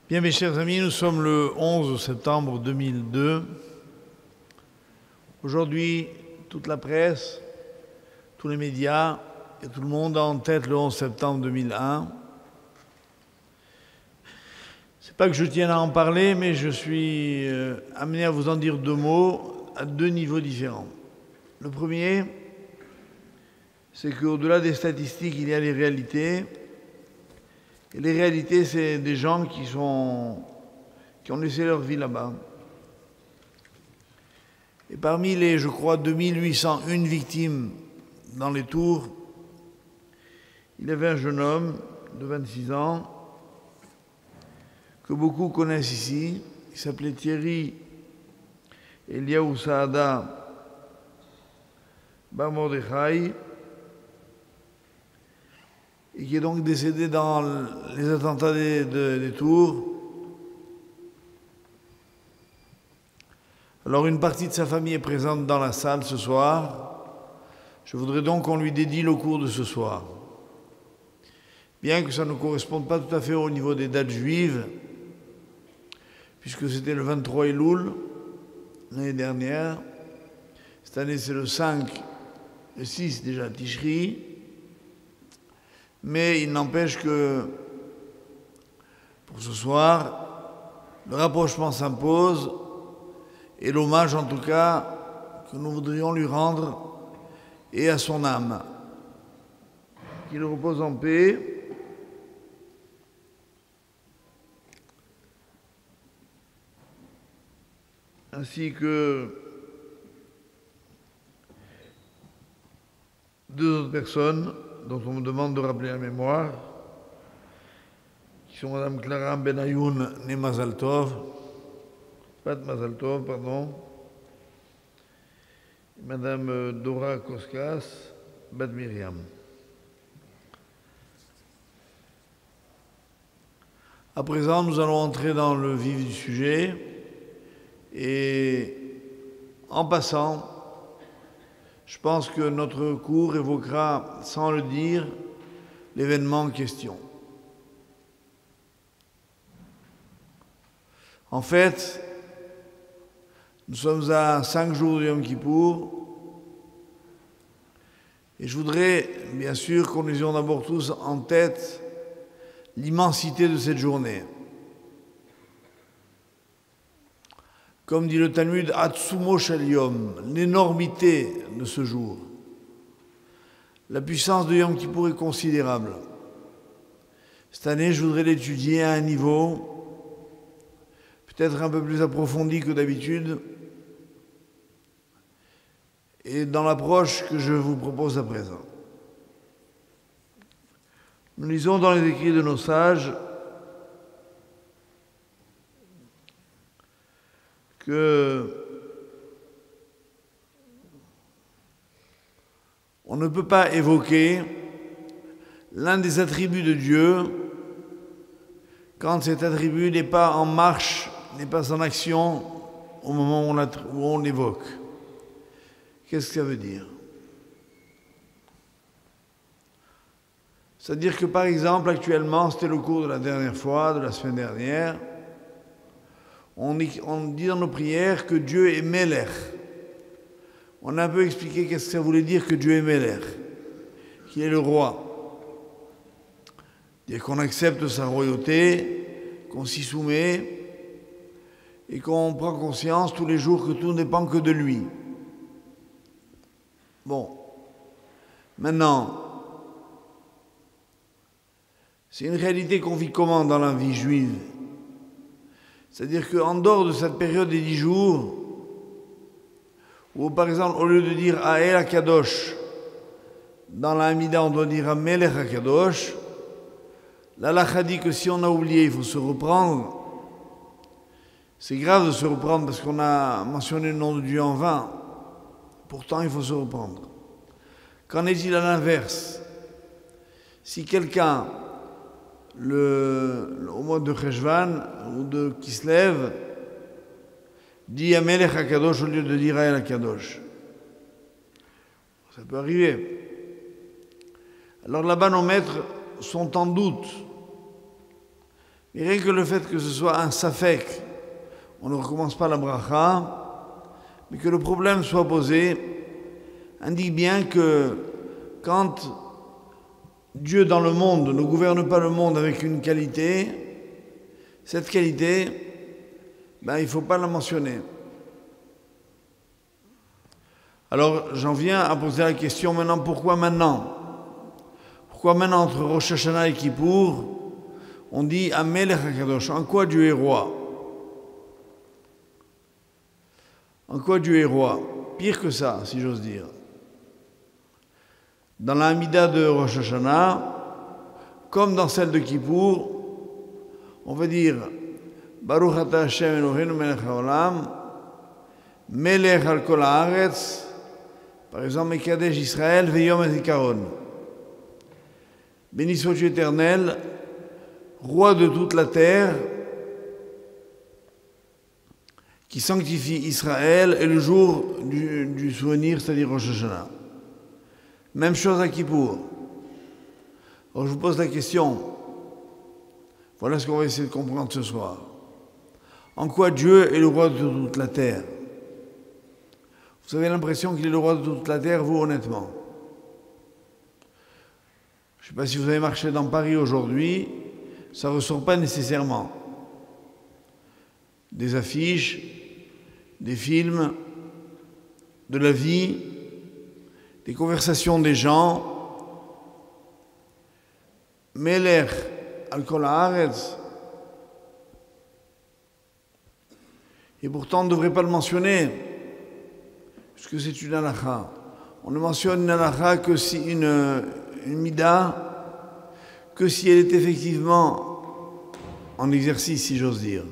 Bien, mes chers amis, nous sommes le 11 septembre 2002. Aujourd'hui, toute la presse, tous les médias et tout le monde a en tête le 11 septembre 2001. C'est pas que je tienne à en parler, mais je suis amené à vous en dire deux mots à deux niveaux différents. Le premier, c'est qu'au-delà des statistiques, il y a les réalités. Et les réalités, c'est des gens qui ont laissé leur vie là-bas. Et parmi les, je crois, 2801 victimes dans les tours, il y avait un jeune homme de 26 ans que beaucoup connaissent ici. Il s'appelait Thierry Eliaou Saada Bar Mordechai, et qui est donc décédé dans les attentats des tours. Alors une partie de sa famille est présente dans la salle ce soir. Je voudrais donc qu'on lui dédie le cours de ce soir. Bien que ça ne corresponde pas tout à fait au niveau des dates juives, puisque c'était le 23 Elul l'année dernière. Cette année c'est le 5, le 6 déjà, Tishri. Mais il n'empêche que pour ce soir, le rapprochement s'impose et l'hommage en tout cas que nous voudrions lui rendre et à son âme. Qu'il repose en paix. Ainsi que deux autres personnes dont on me demande de rappeler la mémoire, qui sont Madame Clara Benayoun, née Mazal Tov, Pat Mazal Tov, pardon, et Madame Dora Koskas, Bat Myriam. À présent, nous allons entrer dans le vif du sujet et en passant, je pense que notre cours évoquera, sans le dire, l'événement en question. En fait, nous sommes à 5 jours de Yom Kippour et je voudrais, bien sûr, que nous ayons d'abord tous en tête l'immensité de cette journée. Comme dit le Talmud, Atsumo Shel Yom, l'énormité de ce jour. La puissance de Yom Kippour est considérable. Cette année, je voudrais l'étudier à un niveau peut-être un peu plus approfondi que d'habitude et dans l'approche que je vous propose à présent. Nous lisons dans les écrits de nos sages que on ne peut pas évoquer l'un des attributs de Dieu quand cet attribut n'est pas en marche, n'est pas en action au moment où on l'évoque. Qu'est-ce que ça veut dire? C'est-à-dire que par exemple, actuellement, c'était le cours de la dernière fois, de la semaine dernière, on dit dans nos prières que Dieu est Melech. On a un peu expliqué qu'est-ce que ça voulait dire que Dieu est Melech, qu'il est le roi. C'est-à-dire qu'on accepte sa royauté, qu'on s'y soumet et qu'on prend conscience tous les jours que tout ne dépend que de lui. Bon, maintenant, c'est une réalité qu'on vit comment dans la vie juive? C'est-à-dire qu'en dehors de cette période des 10 jours, où par exemple, au lieu de dire Ael HaKadosh, dans la Hamida, on doit dire Amelech HaKadosh, l'Halakha dit que si on a oublié, il faut se reprendre. C'est grave de se reprendre parce qu'on a mentionné le nom de Dieu en vain. Pourtant, il faut se reprendre. Qu'en est-il à l'inverse? Si quelqu'un, au mois de Cheshvan ou de Kislev, dit Amelech HaKadosh au lieu de dire Ael HaKadosh. Ça peut arriver. Alors là-bas, nos maîtres sont en doute. Mais rien que le fait que ce soit un safek, on ne recommence pas la bracha, mais que le problème soit posé, indique bien que quand Dieu dans le monde ne gouverne pas le monde avec une qualité, cette qualité, il ne faut pas la mentionner. Alors j'en viens à poser la question maintenant, pourquoi maintenant? Pourquoi maintenant entre Rosh Hashanah et Kippour, on dit Amelech HaKadosh? En quoi Dieu est roi? En quoi Dieu est roi? Pire que ça, si j'ose dire. Dans la Hamida de Rosh Hashanah, comme dans celle de Kippour, on va dire Baruch Ata Hashem Eloheinu Melech HaOlam, Melech al Kol Haaretz, par exemple, Mekadesh Israël Veyom HaZikaron. Béni sois-tu éternel, roi de toute la terre, qui sanctifie Israël et le jour du souvenir, c'est-à-dire Rosh Hashanah. Même chose à Kippour. Alors je vous pose la question, voilà ce qu'on va essayer de comprendre ce soir. En quoi Dieu est le roi de toute la terre? Vous avez l'impression qu'il est le roi de toute la terre, vous, honnêtement? Je ne sais pas si vous avez marché dans Paris aujourd'hui, ça ne ressort pas nécessairement. Des affiches, des films, de la vie, des conversations des gens. Melech al Kol Haaretz. Et pourtant, on ne devrait pas le mentionner, puisque c'est une halakha. On ne mentionne une halakha que si une mida, que si elle est effectivement en exercice, si j'ose dire.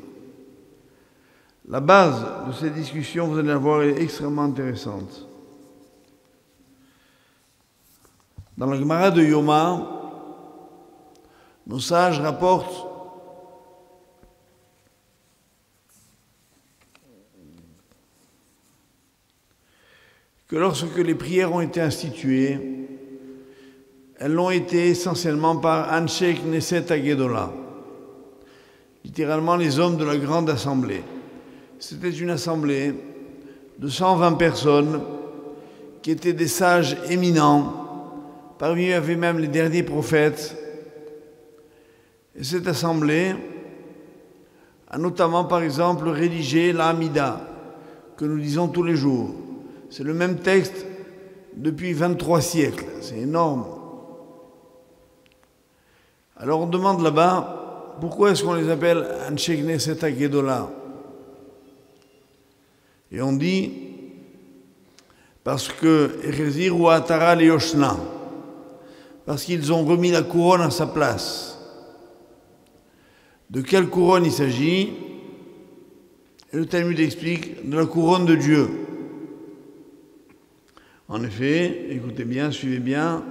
La base de cette discussion, vous allez la voir, est extrêmement intéressante. Dans la Gemara de Yoma, nos sages rapportent que lorsque les prières ont été instituées, elles l'ont été essentiellement par Anshe Knesset Hagedola, littéralement les hommes de la grande assemblée. C'était une assemblée de 120 personnes qui étaient des sages éminents. Parmi eux, il y avait même les derniers prophètes. Et cette assemblée a notamment, par exemple, rédigé l'Hamida, que nous lisons tous les jours. C'est le même texte depuis 23 siècles. C'est énorme. Alors on demande là-bas, pourquoi est-ce qu'on les appelle Anshe Knesset Hagedola? Et on dit, parce que Echezir ou Atara le Yoshna, parce qu'ils ont remis la couronne à sa place. De quelle couronne il s'agit? Et le Talmud explique, de la couronne de Dieu. En effet, écoutez bien, suivez bien,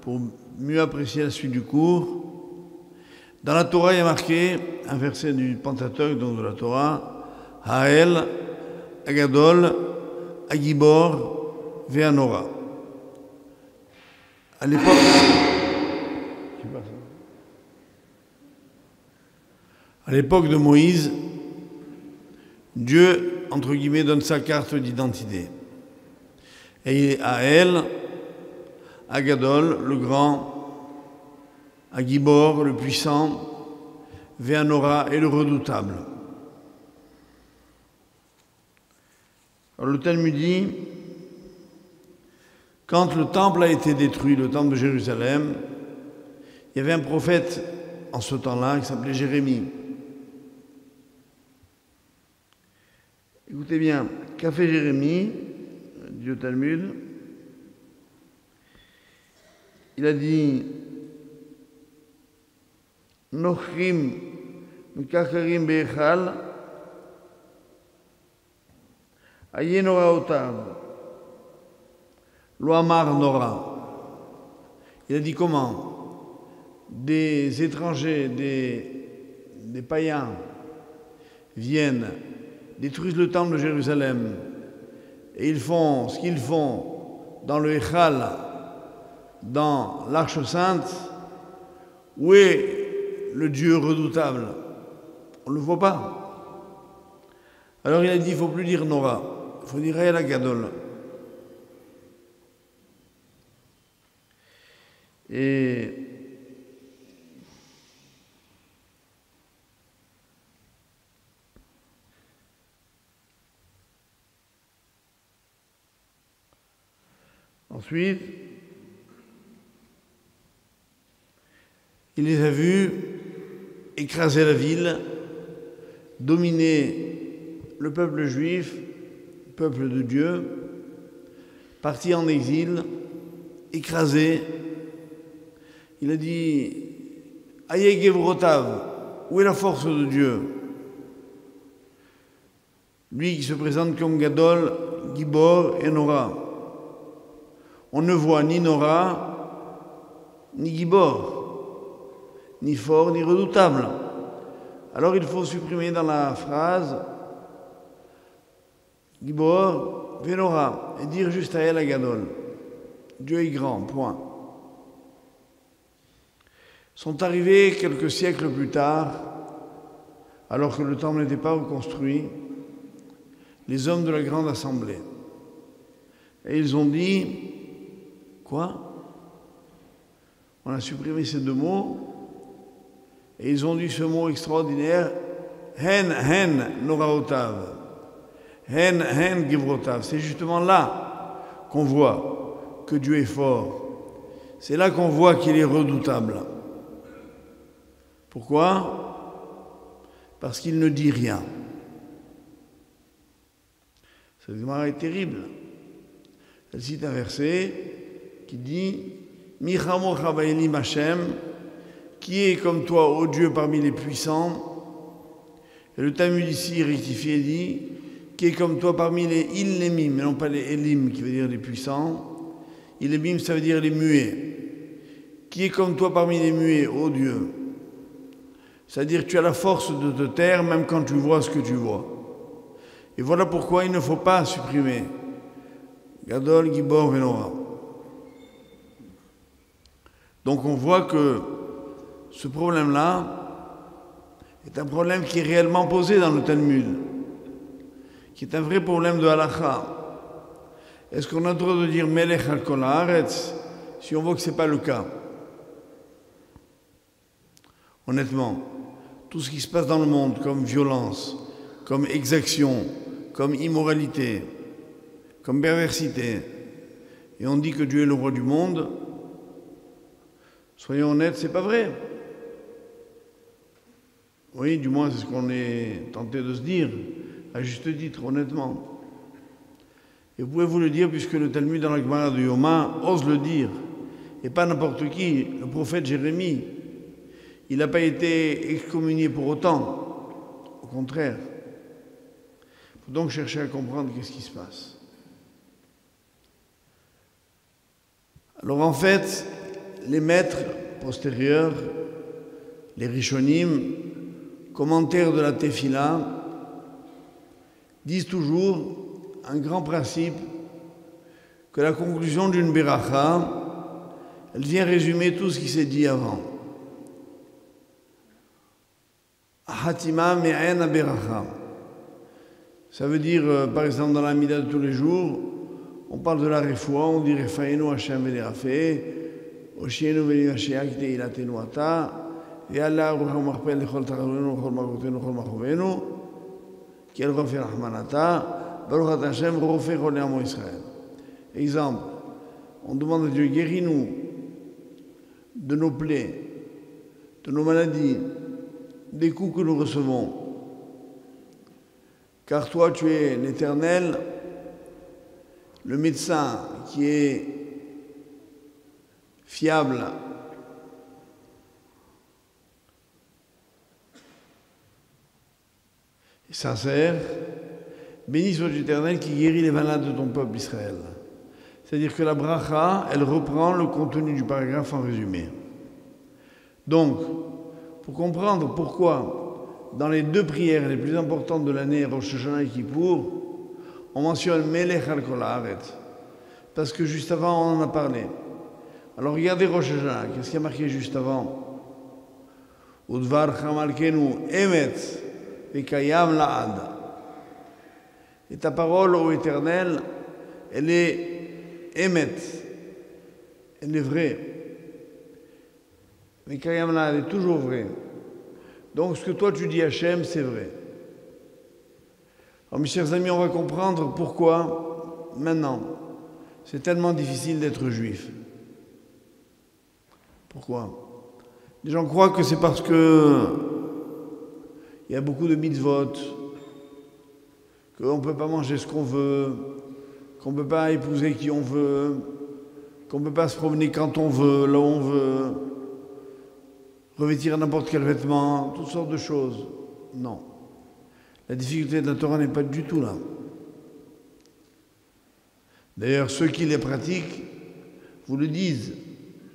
pour mieux apprécier la suite du cours. Dans la Torah, il y a marqué, un verset du Pentateuque, donc de la Torah, Ha'el, Agadol, Agibor, Ve'anora. À l'époque, de Moïse, Dieu, entre guillemets, donne sa carte d'identité. Et Ha'el, Agadol, le grand, Agibor, le puissant, Ve'anora et le redoutable. Alors le Talmud dit, quand le temple a été détruit, le temple de Jérusalem, il y avait un prophète en ce temps-là qui s'appelait Jérémie. Écoutez bien, qu'a fait Jérémie, dit le Talmud? Il a dit Nochrim Mekacharim Be'echal Ayenora Otav Loamar Nora. Il a dit comment? Des étrangers, des païens viennent, détruisent le temple de Jérusalem et ils font ce qu'ils font dans le Echal, dans l'Arche Sainte. Où est le Dieu redoutable? On ne le voit pas. Alors il a dit, il ne faut plus dire Nora, il faut dire El Gadol. Et ensuite, il les a vus écraser la ville, dominer le peuple juif, peuple de Dieu, parti en exil, écrasé. Il a dit, Aye Gevrotav, où est la force de Dieu? Lui qui se présente comme Gadol, Gibor et Nora. On ne voit ni Nora, ni Gibor, ni fort, ni redoutable. Alors il faut supprimer dans la phrase Gibor, Venora, et dire juste à El Gadol. Dieu est grand, point. Sont arrivés quelques siècles plus tard, alors que le temple n'était pas reconstruit, les hommes de la grande assemblée. Et ils ont dit, quoi? On a supprimé ces deux mots, et ils ont dit ce mot extraordinaire, hen noraotav, hen givrotav. C'est justement là qu'on voit que Dieu est fort. C'est là qu'on voit qu'il est redoutable. Pourquoi? Parce qu'il ne dit rien. Cette Gemara est terrible. Elle cite un verset qui dit Michamo Chabaïlim Hashem, qui est comme toi, ô Dieu, parmi les puissants. Et le Talmud ici rectifié dit qui est comme toi parmi les Illemim, mais non pas les Elim, qui veut dire les puissants. Illemim, ça veut dire les muets. Qui est comme toi parmi les muets, ô Dieu. C'est-à-dire que tu as la force de te taire même quand tu vois ce que tu vois. Et voilà pourquoi il ne faut pas supprimer Gadol, Gibor, Venora. Donc on voit que ce problème-là est un problème qui est réellement posé dans le Talmud, qui est un vrai problème de halakha. Est-ce qu'on a le droit de dire Melech al kol haaretz si on voit que ce n'est pas le cas? Honnêtement, tout ce qui se passe dans le monde comme violence, comme exaction, comme immoralité, comme perversité, et on dit que Dieu est le roi du monde, soyons honnêtes, c'est pas vrai. Oui, du moins c'est ce qu'on est tenté de se dire, à juste titre, honnêtement. Et vous pouvez vous le dire puisque le Talmud dans la Gemara de Yoma ose le dire, et pas n'importe qui, le prophète Jérémie. Il n'a pas été excommunié pour autant, au contraire. Il faut donc chercher à comprendre qu'est-ce qui se passe. Alors en fait, les maîtres postérieurs, les Rishonim, commentaires de la Tefila, disent toujours un grand principe que la conclusion d'une Beracha, elle vient résumer tout ce qui s'est dit avant. Hatima me'en beracha. Ça veut dire, par exemple, dans la Mida de tous les jours, on parle de la refoua, on dit Refaenu Hashem ve'lerafeh, Oshienu ve'linasheak teilatenu ata, et Allah rucha marpel lechol taralenu, lechol makotenu, lechol machovenu, ki el rofe rahmanata, baruch at Hashem rofe chol amo Israël. Exemple, on demande à Dieu, guéris-nous de nos plaies, de nos maladies, des coups que nous recevons. Car toi, tu es l'Éternel, le médecin qui est fiable et sincère. Béni soit l'Éternel qui guérit les malades de ton peuple Israël. C'est-à-dire que la bracha, elle reprend le contenu du paragraphe en résumé. Donc, pour comprendre pourquoi, dans les deux prières les plus importantes de l'année, Rosh Hashanah et Kippour, on mentionne Melech al kol haaretz, parce que juste avant, on en a parlé. Alors regardez Rosh Hashanah, qu'est-ce qui a marqué juste avant? Udvar chamalkenu emet Vekayam la'ad. Et ta parole, ô Éternel, elle est émet, elle est vraie. Vekayam la'ad, elle est toujours vraie. Donc ce que toi tu dis Hachem, c'est vrai. Alors mes chers amis, on va comprendre pourquoi maintenant c'est tellement difficile d'être juif. Pourquoi? Les gens croient que c'est parce que il y a beaucoup de mitzvot, qu'on ne peut pas manger ce qu'on veut, qu'on ne peut pas épouser qui on veut, qu'on ne peut pas se promener quand on veut, là où on veut, revêtir n'importe quel vêtement, toutes sortes de choses. Non. La difficulté de la Torah n'est pas du tout là. D'ailleurs, ceux qui les pratiquent vous le disent.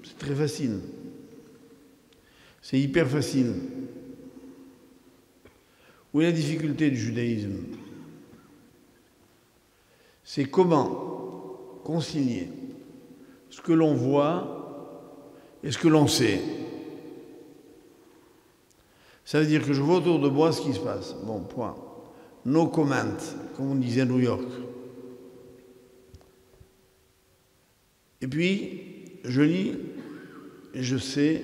C'est très facile. C'est hyper facile. Où est la difficulté du judaïsme? C'est comment concilier ce que l'on voit et ce que l'on sait. Ça veut dire que je vois autour de moi ce qui se passe. Bon, point. No comment, comme on disait à New York. Et puis, je lis et je sais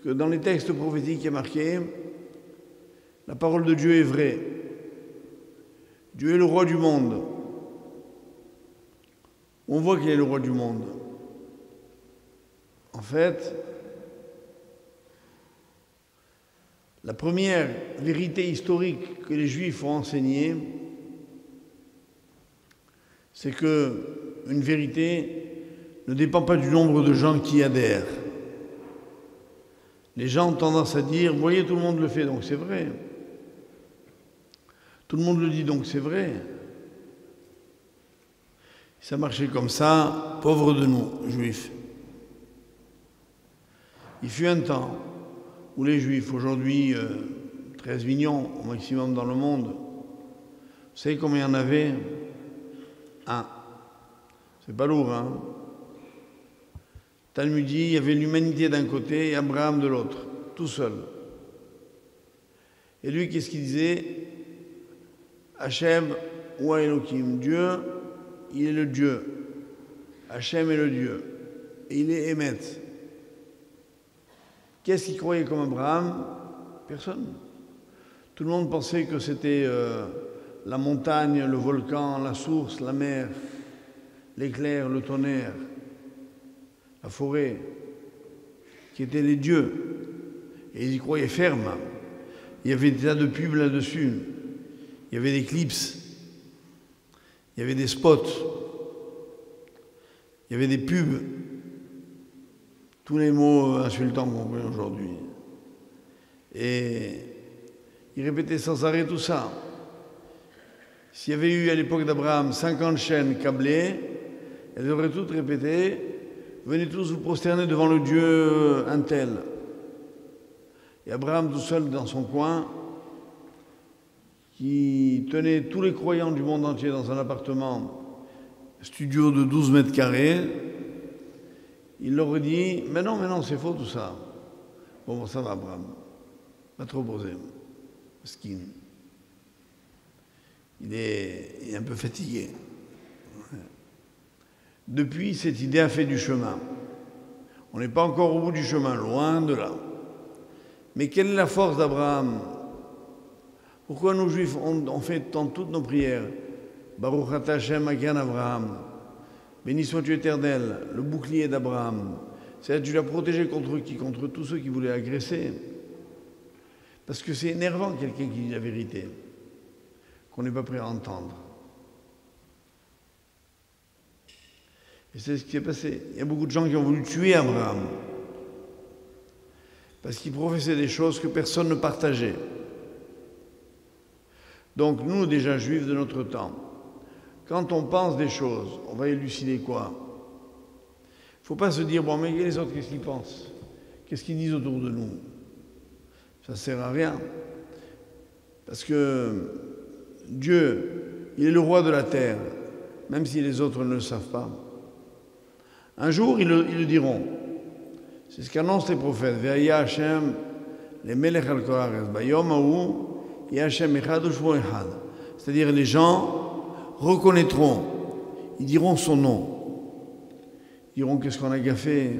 que dans les textes prophétiques, il y a marqué la parole de Dieu est vraie. Dieu est le roi du monde. On voit qu'il est le roi du monde. En fait, la première vérité historique que les Juifs ont enseignée, c'est qu'une vérité ne dépend pas du nombre de gens qui y adhèrent. Les gens ont tendance à dire, vous voyez, tout le monde le fait, donc c'est vrai. Tout le monde le dit, donc c'est vrai. Si ça marchait comme ça, pauvres de nous, Juifs. Il fut un temps où les Juifs, aujourd'hui 13 millions au maximum dans le monde, vous savez combien il y en avait? Un. C'est pas lourd, hein? Talmud dit, il y avait l'humanité d'un côté et Abraham de l'autre, tout seul. Et lui, qu'est-ce qu'il disait? Hachem ou Elohim, Dieu, il est le Dieu. Hachem est le Dieu. Et il est Emet. Qu'est-ce qu'il croyait comme Abraham? Personne. Tout le monde pensait que c'était la montagne, le volcan, la source, la mer, l'éclair, le tonnerre, la forêt, qui étaient les dieux. Et ils y croyaient ferme. Il y avait des tas de pubs là-dessus. Il y avait des clips. Il y avait des spots. Il y avait des pubs. Tous les mots insultants qu'on connaît aujourd'hui. Et il répétait sans arrêt tout ça. S'il y avait eu à l'époque d'Abraham 50 chaînes câblées, elles auraient toutes répété « Venez tous vous prosterner devant le Dieu un tel ». Et Abraham tout seul dans son coin, qui tenait tous les croyants du monde entier dans un appartement, studio de 12 mètres carrés, il leur dit « Mais non, c'est faux tout ça ». Bon, ça va, Abraham. Pas trop posé. Skin. Il est un peu fatigué. Depuis, cette idée a fait du chemin. On n'est pas encore au bout du chemin, loin de là. Mais quelle est la force d'Abraham? Pourquoi nous, Juifs, on fait dans toutes nos prières Baruch Ata Hashem Magan Abraham. Béni sois-tu éternel, le bouclier d'Abraham. C'est-à-dire que tu l'as protégé contre qui? Contre tous ceux qui voulaient agresser. Parce que c'est énervant quelqu'un qui dit la vérité, qu'on n'est pas prêt à entendre. Et c'est ce qui s'est passé. Il y a beaucoup de gens qui ont voulu tuer Abraham. Parce qu'il professait des choses que personne ne partageait. Donc nous, déjà juifs de notre temps, quand on pense des choses, on va élucider quoi? Il ne faut pas se dire, bon, mais les autres, qu'est-ce qu'ils pensent? Qu'est-ce qu'ils disent autour de nous? Ça ne sert à rien. Parce que Dieu, il est le roi de la terre, même si les autres ne le savent pas. Un jour, ils le diront. C'est ce qu'annoncent les prophètes. Ve'aya Hashem, les melech al kol haaretz. Bayom ha'u, et Hachem Echad Ushmo Echad. C'est-à-dire les gens reconnaîtront, ils diront son nom. Ils diront qu'est-ce qu'on a gaffé.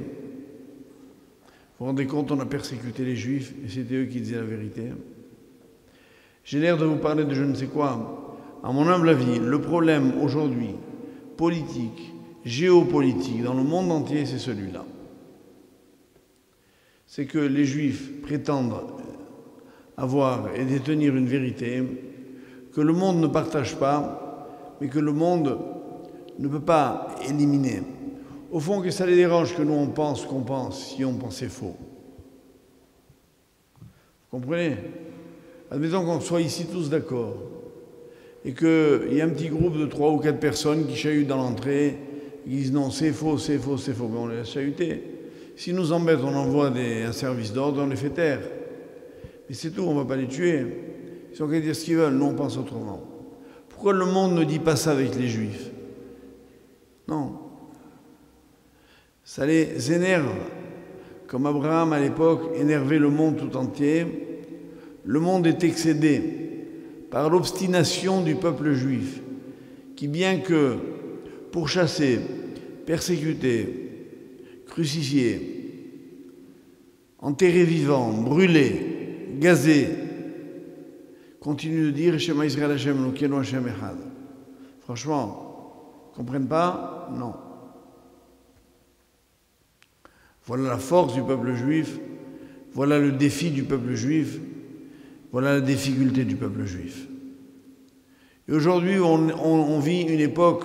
Vous vous rendez compte, on a persécuté les Juifs et c'était eux qui disaient la vérité. J'ai l'air de vous parler de je ne sais quoi. À mon humble avis, le problème aujourd'hui, politique, géopolitique, dans le monde entier, c'est celui-là. C'est que les Juifs prétendent avoir et détenir une vérité que le monde ne partage pas, mais que le monde ne peut pas éliminer. Au fond, que ça les dérange que nous on pense qu'on pense si on pensait faux. Vous comprenez? Admettons qu'on soit ici tous d'accord et qu'il y a un petit groupe de 3 ou 4 personnes qui chahutent dans l'entrée et qui disent non, c'est faux, c'est faux, c'est faux, mais on les laisse chahuter. S'ils nous embêtent, on envoie un service d'ordre, on les fait taire. Mais c'est tout, on ne va pas les tuer. Ils ont qu'à dire ce qu'ils veulent, nous on pense autrement. Pourquoi le monde ne dit pas ça avec les Juifs? Non. Ça les énerve, comme Abraham à l'époque énervait le monde tout entier. Le monde est excédé par l'obstination du peuple juif, qui bien que pourchassé, persécuté, crucifié, enterré vivant, brûlé, gazé, continue de dire Shema Israël Hashem Elokeinu Hashem Echad. Franchement, ils ne comprennent pas? Non. Voilà la force du peuple juif, voilà le défi du peuple juif, voilà la difficulté du peuple juif. Et aujourd'hui, on vit une époque,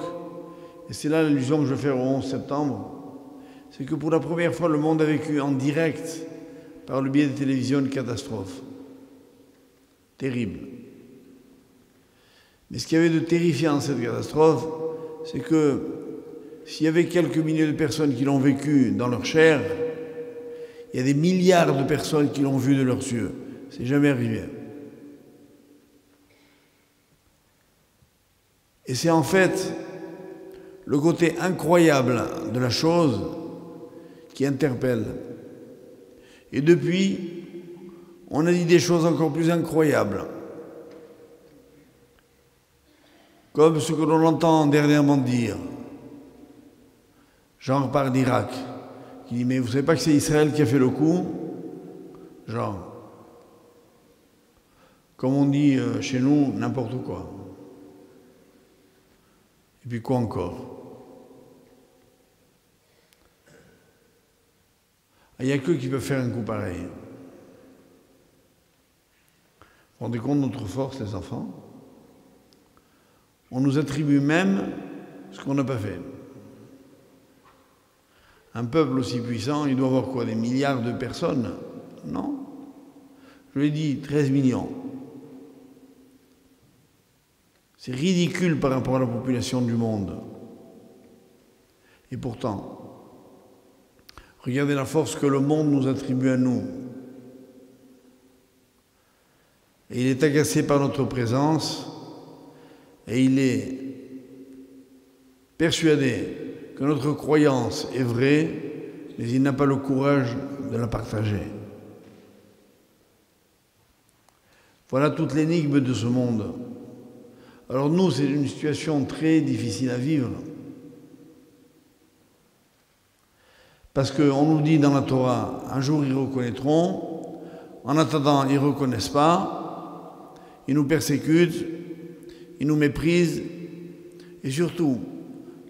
et c'est là l'allusion que je vais faire au 11 septembre, c'est que pour la première fois, le monde a vécu en direct, par le biais des télévisions, une catastrophe. Terrible. Mais ce qu'il y avait de terrifiant dans cette catastrophe, c'est que s'il y avait quelques milliers de personnes qui l'ont vécu dans leur chair, il y a des milliards de personnes qui l'ont vu de leurs yeux. C'est jamais arrivé. Et c'est en fait le côté incroyable de la chose qui interpelle. Et depuis, on a dit des choses encore plus incroyables. Comme ce que l'on entend dernièrement dire. Genre par d'Irak, qui dit « Mais vous ne savez pas que c'est Israël qui a fait le coup ?» Genre. Comme on dit chez nous, n'importe quoi. Et puis quoi encore? Il n'y a que qui peuvent faire un coup pareil. Vous vous rendez compte de notre force, les enfants? On nous attribue même ce qu'on n'a pas fait. Un peuple aussi puissant, il doit avoir quoi? Des milliards de personnes? Non. Je l'ai dit, 13 millions. C'est ridicule par rapport à la population du monde. Et pourtant, regardez la force que le monde nous attribue à nous. Et il est agacé par notre présence et il est persuadé que notre croyance est vraie, mais il n'a pas le courage de la partager. Voilà toute l'énigme de ce monde. Alors nous, c'est une situation très difficile à vivre. Parce qu'on nous dit dans la Torah, un jour ils reconnaîtront, en attendant ils ne reconnaissent pas, ils nous persécutent, ils nous méprisent, et surtout,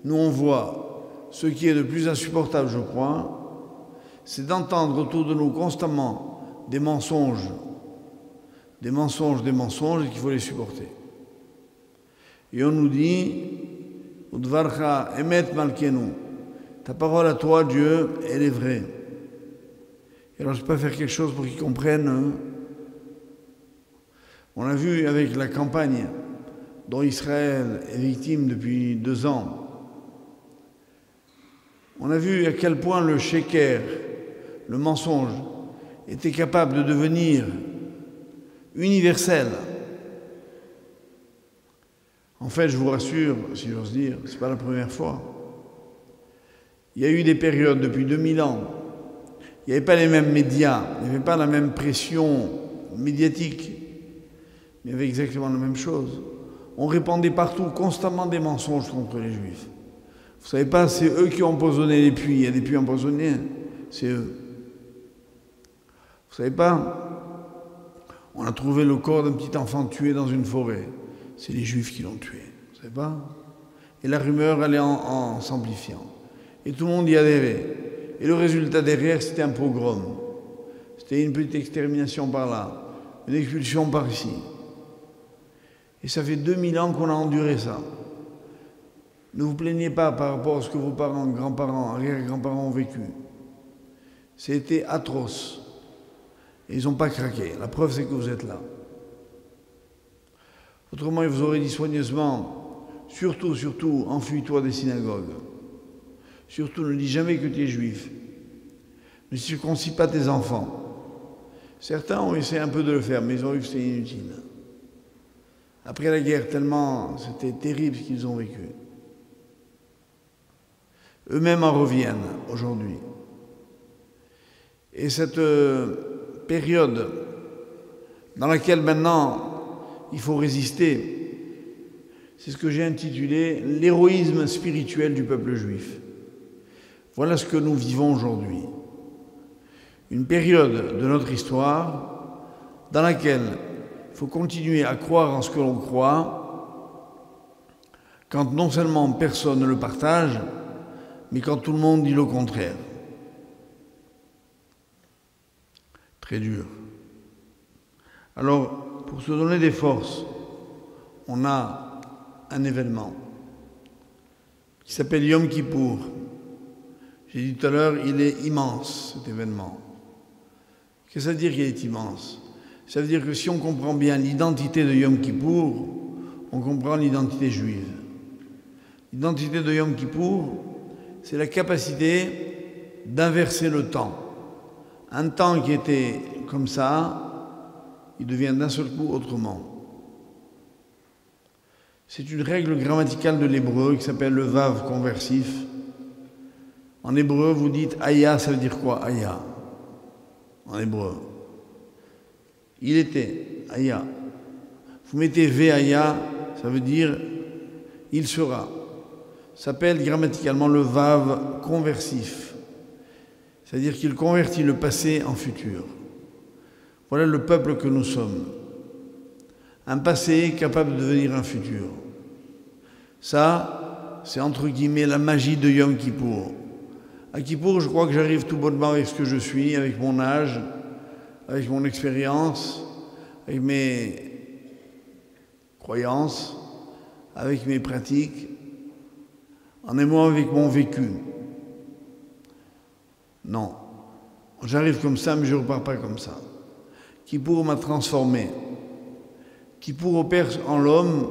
nous on voit ce qui est le plus insupportable, je crois, c'est d'entendre autour de nous constamment des mensonges, et qu'il faut les supporter. Et on nous dit, Udvarcha emet malkenu, ta parole à toi, Dieu, elle est vraie. Et alors je peux faire quelque chose pour qu'ils comprennent. Hein? On a vu avec la campagne dont Israël est victime depuis 2 ans, on a vu à quel point le sheker, le mensonge, était capable de devenir universel. En fait, je vous rassure, si j'ose dire, ce n'est pas la première fois. Il y a eu des périodes depuis 2000 ans, il n'y avait pas les mêmes médias, il n'y avait pas la même pression médiatique. mais il y avait exactement la même chose. On répandait partout constamment des mensonges contre les Juifs. Vous savez pas, c'est eux qui ont empoisonné les puits. Il y a des puits empoisonnés, c'est eux. Vous savez pas, on a trouvé le corps d'un petit enfant tué dans une forêt. C'est les Juifs qui l'ont tué. Vous savez pas? Et la rumeur allait en s'amplifiant. Et tout le monde y adhérait. Et le résultat derrière, c'était un pogrom. C'était une petite extermination par là, une expulsion par ici. Et ça fait 2000 ans qu'on a enduré ça. Ne vous plaignez pas par rapport à ce que vos parents, grands-parents, arrière-grands-parents ont vécu. C'était atroce. Et ils n'ont pas craqué. La preuve, c'est que vous êtes là. Autrement, il vous aurait dit soigneusement, surtout, enfuis-toi des synagogues. Surtout, ne dis jamais que tu es juif. Ne circoncis pas tes enfants. Certains ont essayé un peu de le faire, mais ils ont vu que c'était inutile. Après la guerre, tellement c'était terrible ce qu'ils ont vécu. Eux-mêmes en reviennent aujourd'hui. Et cette période dans laquelle maintenant il faut résister, c'est ce que j'ai intitulé « L'héroïsme spirituel du peuple juif ». Voilà ce que nous vivons aujourd'hui. Une période de notre histoire dans laquelle il faut continuer à croire en ce que l'on croit, quand non seulement personne ne le partage, mais quand tout le monde dit le contraire. Très dur. Alors, pour se donner des forces, on a un événement qui s'appelle Yom Kippour. J'ai dit tout à l'heure, il est immense, cet événement. Qu'est-ce que ça veut dire qu'il est immense? Ça veut dire que si on comprend bien l'identité de Yom Kippour, on comprend l'identité juive. L'identité de Yom Kippour, c'est la capacité d'inverser le temps. Un temps qui était comme ça, il devient d'un seul coup autrement. C'est une règle grammaticale de l'hébreu qui s'appelle le vav conversif. En hébreu, vous dites aya, ça veut dire quoi? Aya. En hébreu. Il était, aya. Vous mettez ve aya, ça veut dire il sera. Ça s'appelle grammaticalement le vav conversif. C'est-à-dire qu'il convertit le passé en futur. Voilà le peuple que nous sommes. Un passé capable de devenir un futur. Ça, c'est entre guillemets la magie de Yom Kippour. À Kippour, je crois que j'arrive tout bonnement avec ce que je suis, avec mon âge, avec mon expérience, avec mes croyances, avec mes pratiques, en un mot avec mon vécu. Non, j'arrive comme ça, mais je ne repars pas comme ça. Kippour m'a transformé. Kippour opère en l'homme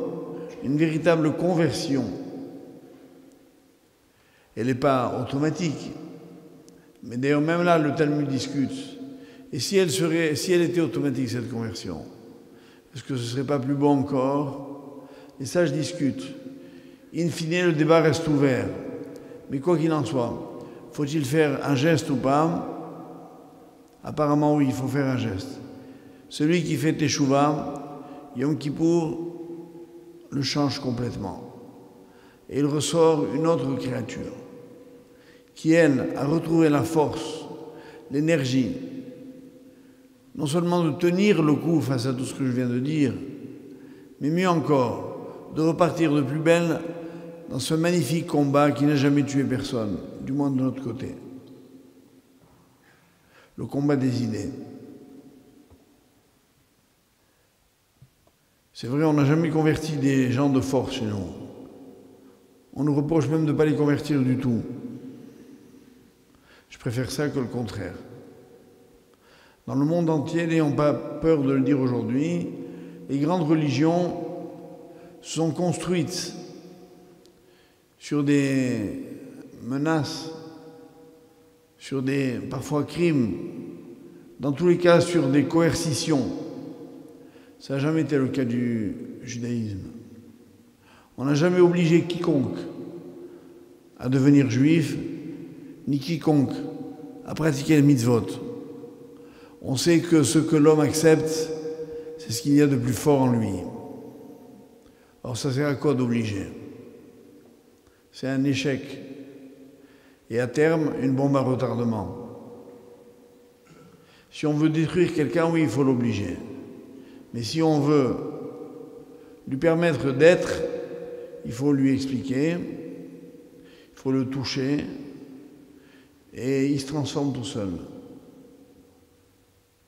une véritable conversion. Elle n'est pas automatique. Mais d'ailleurs, même là, le Talmud discute. Et si elle était automatique, cette conversion, est-ce que ce ne serait pas plus bon encore? Et ça, je discute. In fine, le débat reste ouvert. Mais quoi qu'il en soit, faut-il faire un geste ou pas? Apparemment, oui, il faut faire un geste. Celui qui fait Teshuvah, Yom Kippour, le change complètement. Et il ressort une autre créature qui, elle, a retrouvé la force, l'énergie, non seulement de tenir le coup face à tout ce que je viens de dire, mais mieux encore, de repartir de plus belle dans ce magnifique combat qui n'a jamais tué personne, du moins de notre côté. Le combat des idées. C'est vrai, on n'a jamais converti des gens de force chez nous. On nous reproche même de ne pas les convertir du tout. Je préfère ça que le contraire. Dans le monde entier, n'ayons pas peur de le dire aujourd'hui, les grandes religions sont construites sur des menaces, sur des, parfois, crimes, dans tous les cas sur des coercitions. Ça n'a jamais été le cas du judaïsme. On n'a jamais obligé quiconque à devenir juif, ni quiconque à pratiquer le mitzvot. On sait que ce que l'homme accepte, c'est c'est ce qu'il y a de plus fort en lui. Alors ça sert à quoi d'obliger? C'est un échec. Et à terme, une bombe à retardement. Si on veut détruire quelqu'un, oui, il faut l'obliger. Mais si on veut lui permettre d'être, il faut lui expliquer, il faut le toucher, et il se transforme tout seul.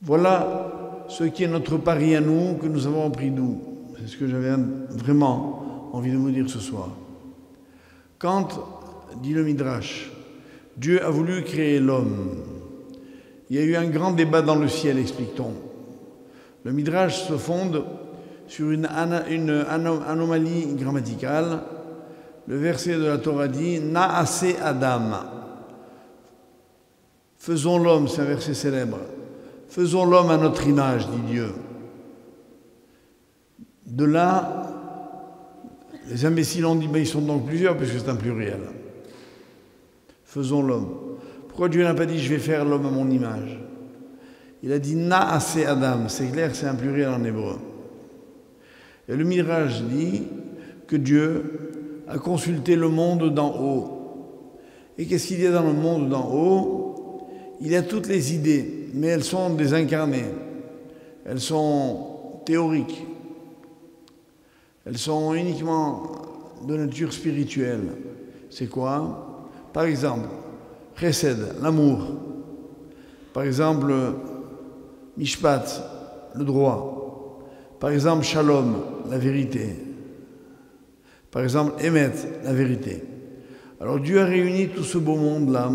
Voilà ce qui est notre pari à nous, que nous avons appris d'où. C'est ce que j'avais vraiment envie de vous dire ce soir. Quand, dit le Midrash, Dieu a voulu créer l'homme, il y a eu un grand débat dans le ciel, explique-t-on. Le Midrash se fonde sur une anomalie grammaticale. Le verset de la Torah dit « Na'aseh Adam ». Faisons l'homme, c'est un verset célèbre. Faisons l'homme à notre image, dit Dieu. De là, les imbéciles ont dit « Mais ils sont donc plusieurs, puisque c'est un pluriel. » Faisons l'homme. Pourquoi Dieu n'a pas dit « Je vais faire l'homme à mon image » ? Il a dit « Na'aseh Adam ». C'est clair, c'est un pluriel en hébreu. Et le Midrash dit que Dieu a consulté le monde d'en haut. Et qu'est-ce qu'il y a dans le monde d'en haut? Il y a toutes les idées, mais elles sont désincarnées. Elles sont théoriques. Elles sont uniquement de nature spirituelle. C'est quoi? Par exemple, chesed, l'amour. Par exemple, mishpat, le droit. Par exemple, shalom, la vérité. Par exemple, emet, la vérité. Alors Dieu a réuni tout ce beau monde-là,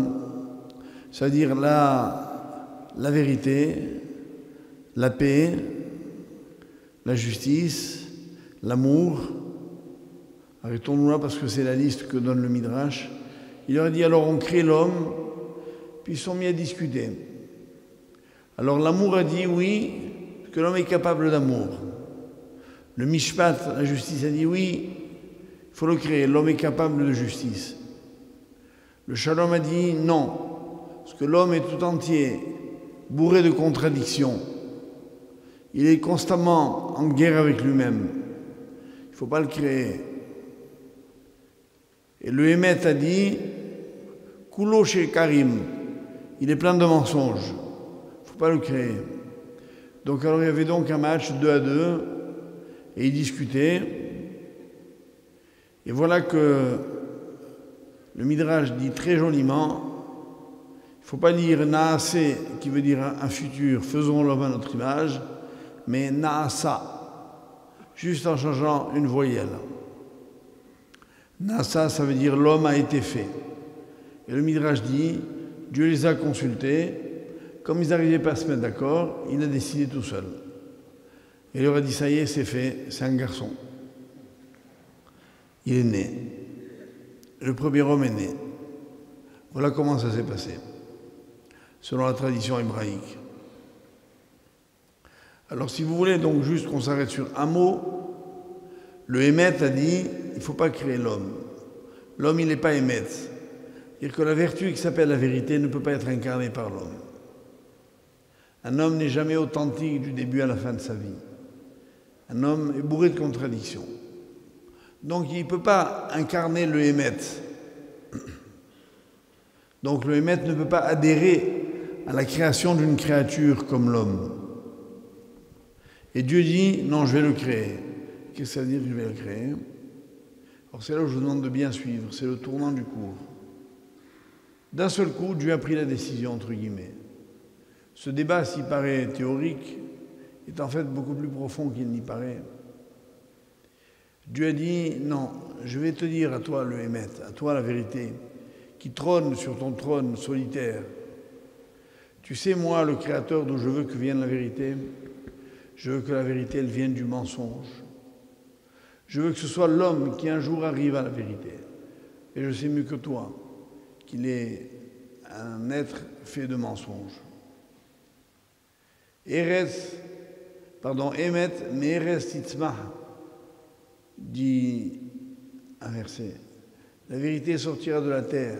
c'est-à-dire la vérité, la paix, la justice, l'amour. Arrêtons-nous là parce que c'est la liste que donne le Midrash. Il aurait dit alors on crée l'homme, puis ils sont mis à discuter. Alors l'amour a dit oui, que l'homme est capable d'amour. Le mishpat, la justice, a dit oui, il faut le créer, l'homme est capable de justice. Le shalom a dit non, parce que l'homme est tout entier bourré de contradictions. Il est constamment en guerre avec lui-même. Il ne faut pas le créer. Et le Hémet a dit Kulo chez Karim, il est plein de mensonges. Il ne faut pas le créer. Donc alors il y avait donc un match 2-2 et ils discutaient. Et voilà que le Midrash dit très joliment, il ne faut pas dire Naaseh qui veut dire un futur, faisons l'homme à notre image, mais Naasa, juste en changeant une voyelle. Naasa, ça veut dire l'homme a été fait. Et le Midrash dit, Dieu les a consultés, comme ils n'arrivaient pas à se mettre d'accord, il a décidé tout seul. Et il leur a dit, ça y est, c'est fait, c'est un garçon. Il est né. Le premier homme est né. Voilà comment ça s'est passé, selon la tradition hébraïque. Alors si vous voulez donc juste qu'on s'arrête sur un mot, le Hémet a dit, il ne faut pas créer l'homme. L'homme, il n'est pas Hémet. C'est-à-dire que la vertu qui s'appelle la vérité ne peut pas être incarnée par l'homme. Un homme n'est jamais authentique du début à la fin de sa vie. Un homme est bourré de contradictions. Donc il ne peut pas incarner le Hémet. Donc le Hémet ne peut pas adhérer à la création d'une créature comme l'homme. Et Dieu dit, non, je vais le créer. Qu'est-ce que ça veut dire, je vais le créer? Alors c'est là où je vous demande de bien suivre, c'est le tournant du cours. D'un seul coup, Dieu a pris la décision, entre guillemets. Ce débat, s'il paraît théorique, est en fait beaucoup plus profond qu'il n'y paraît. Dieu a dit, non, je vais te dire à toi le Hémet, à toi la vérité, qui trône sur ton trône solitaire. Tu sais, moi, le Créateur, d'où je veux que vienne la vérité, je veux que la vérité, elle vienne du mensonge. Je veux que ce soit l'homme qui un jour arrive à la vérité. Et je sais mieux que toi qu'il est un être fait de mensonges. Hémet, mais Eretz Titzmah, dit un verset. La vérité sortira de la terre.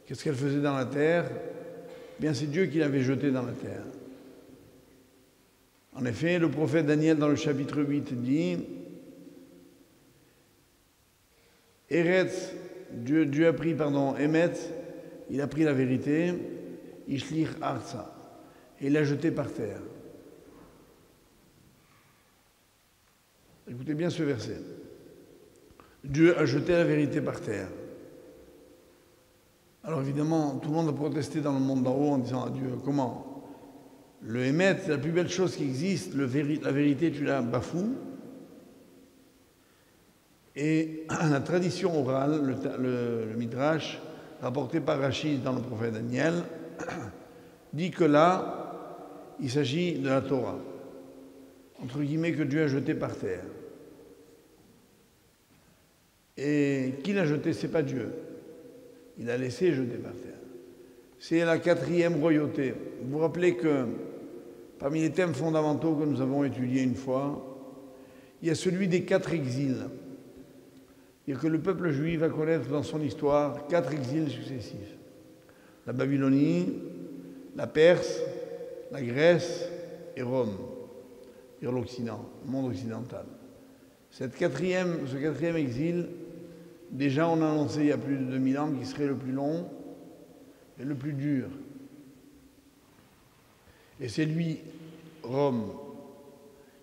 Qu'est-ce qu'elle faisait dans la terre? Bien, c'est Dieu qui l'avait jetée dans la terre. En effet, le prophète Daniel, dans le chapitre 8, dit Eretz, Dieu a pris, Emet, il a pris la vérité, Ishlich Arza, et il l'a jeté par terre. Écoutez bien ce verset. Dieu a jeté la vérité par terre. Alors évidemment, tout le monde a protesté dans le monde d'en haut en disant à Dieu, comment? Le Emet, c'est la plus belle chose qui existe, la vérité, tu la bafoues. Et la tradition orale, le Midrash, rapporté par Rachid dans le prophète Daniel, dit que là, il s'agit de la Torah, entre guillemets, que Dieu a jeté par terre. Et qui l'a jeté, c'est pas Dieu. Il a laissé jeter par terre. C'est la 4e royauté. Vous vous rappelez que parmi les thèmes fondamentaux que nous avons étudiés une fois, il y a celui des 4 exils. Et que le peuple juif va connaître dans son histoire 4 exils successifs. La Babylonie, la Perse, la Grèce et Rome, et l'Occident, le monde occidental. Ce 4e exil, déjà on a annoncé il y a plus de 2000 ans qu'il serait le plus long et le plus dur. Et c'est lui, Rome,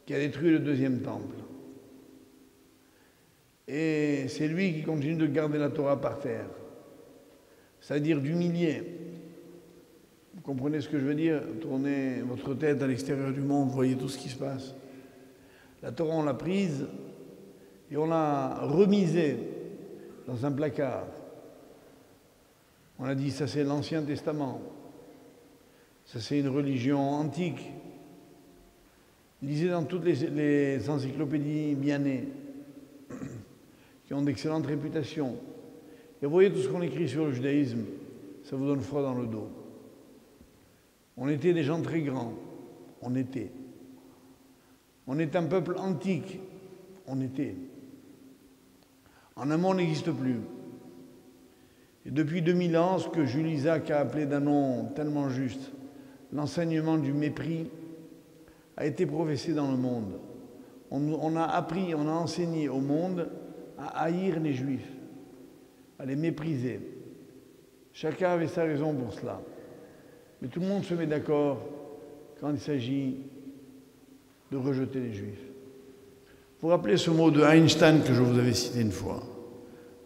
qui a détruit le 2e temple. Et c'est lui qui continue de garder la Torah par terre, c'est-à-dire d'humilier. Vous comprenez ce que je veux dire? Tournez votre tête à l'extérieur du monde, voyez tout ce qui se passe. La Torah, on l'a prise et on l'a remisée dans un placard. On a dit, ça c'est l'Ancien Testament, ça c'est une religion antique. Lisez dans toutes les encyclopédies bien nées, qui ont d'excellentes réputations. Et voyez tout ce qu'on écrit sur le judaïsme, ça vous donne froid dans le dos. On était des gens très grands, on était. On est un peuple antique, on était. En un monde n'existe plus. Et depuis 2000 ans, ce que Jules Isaac a appelé d'un nom tellement juste, l'enseignement du mépris, a été professé dans le monde. On a appris, on a enseigné au monde à haïr les Juifs, à les mépriser. Chacun avait sa raison pour cela. Mais tout le monde se met d'accord quand il s'agit de rejeter les Juifs. Vous vous rappelez ce mot de Einstein que je vous avais cité une fois.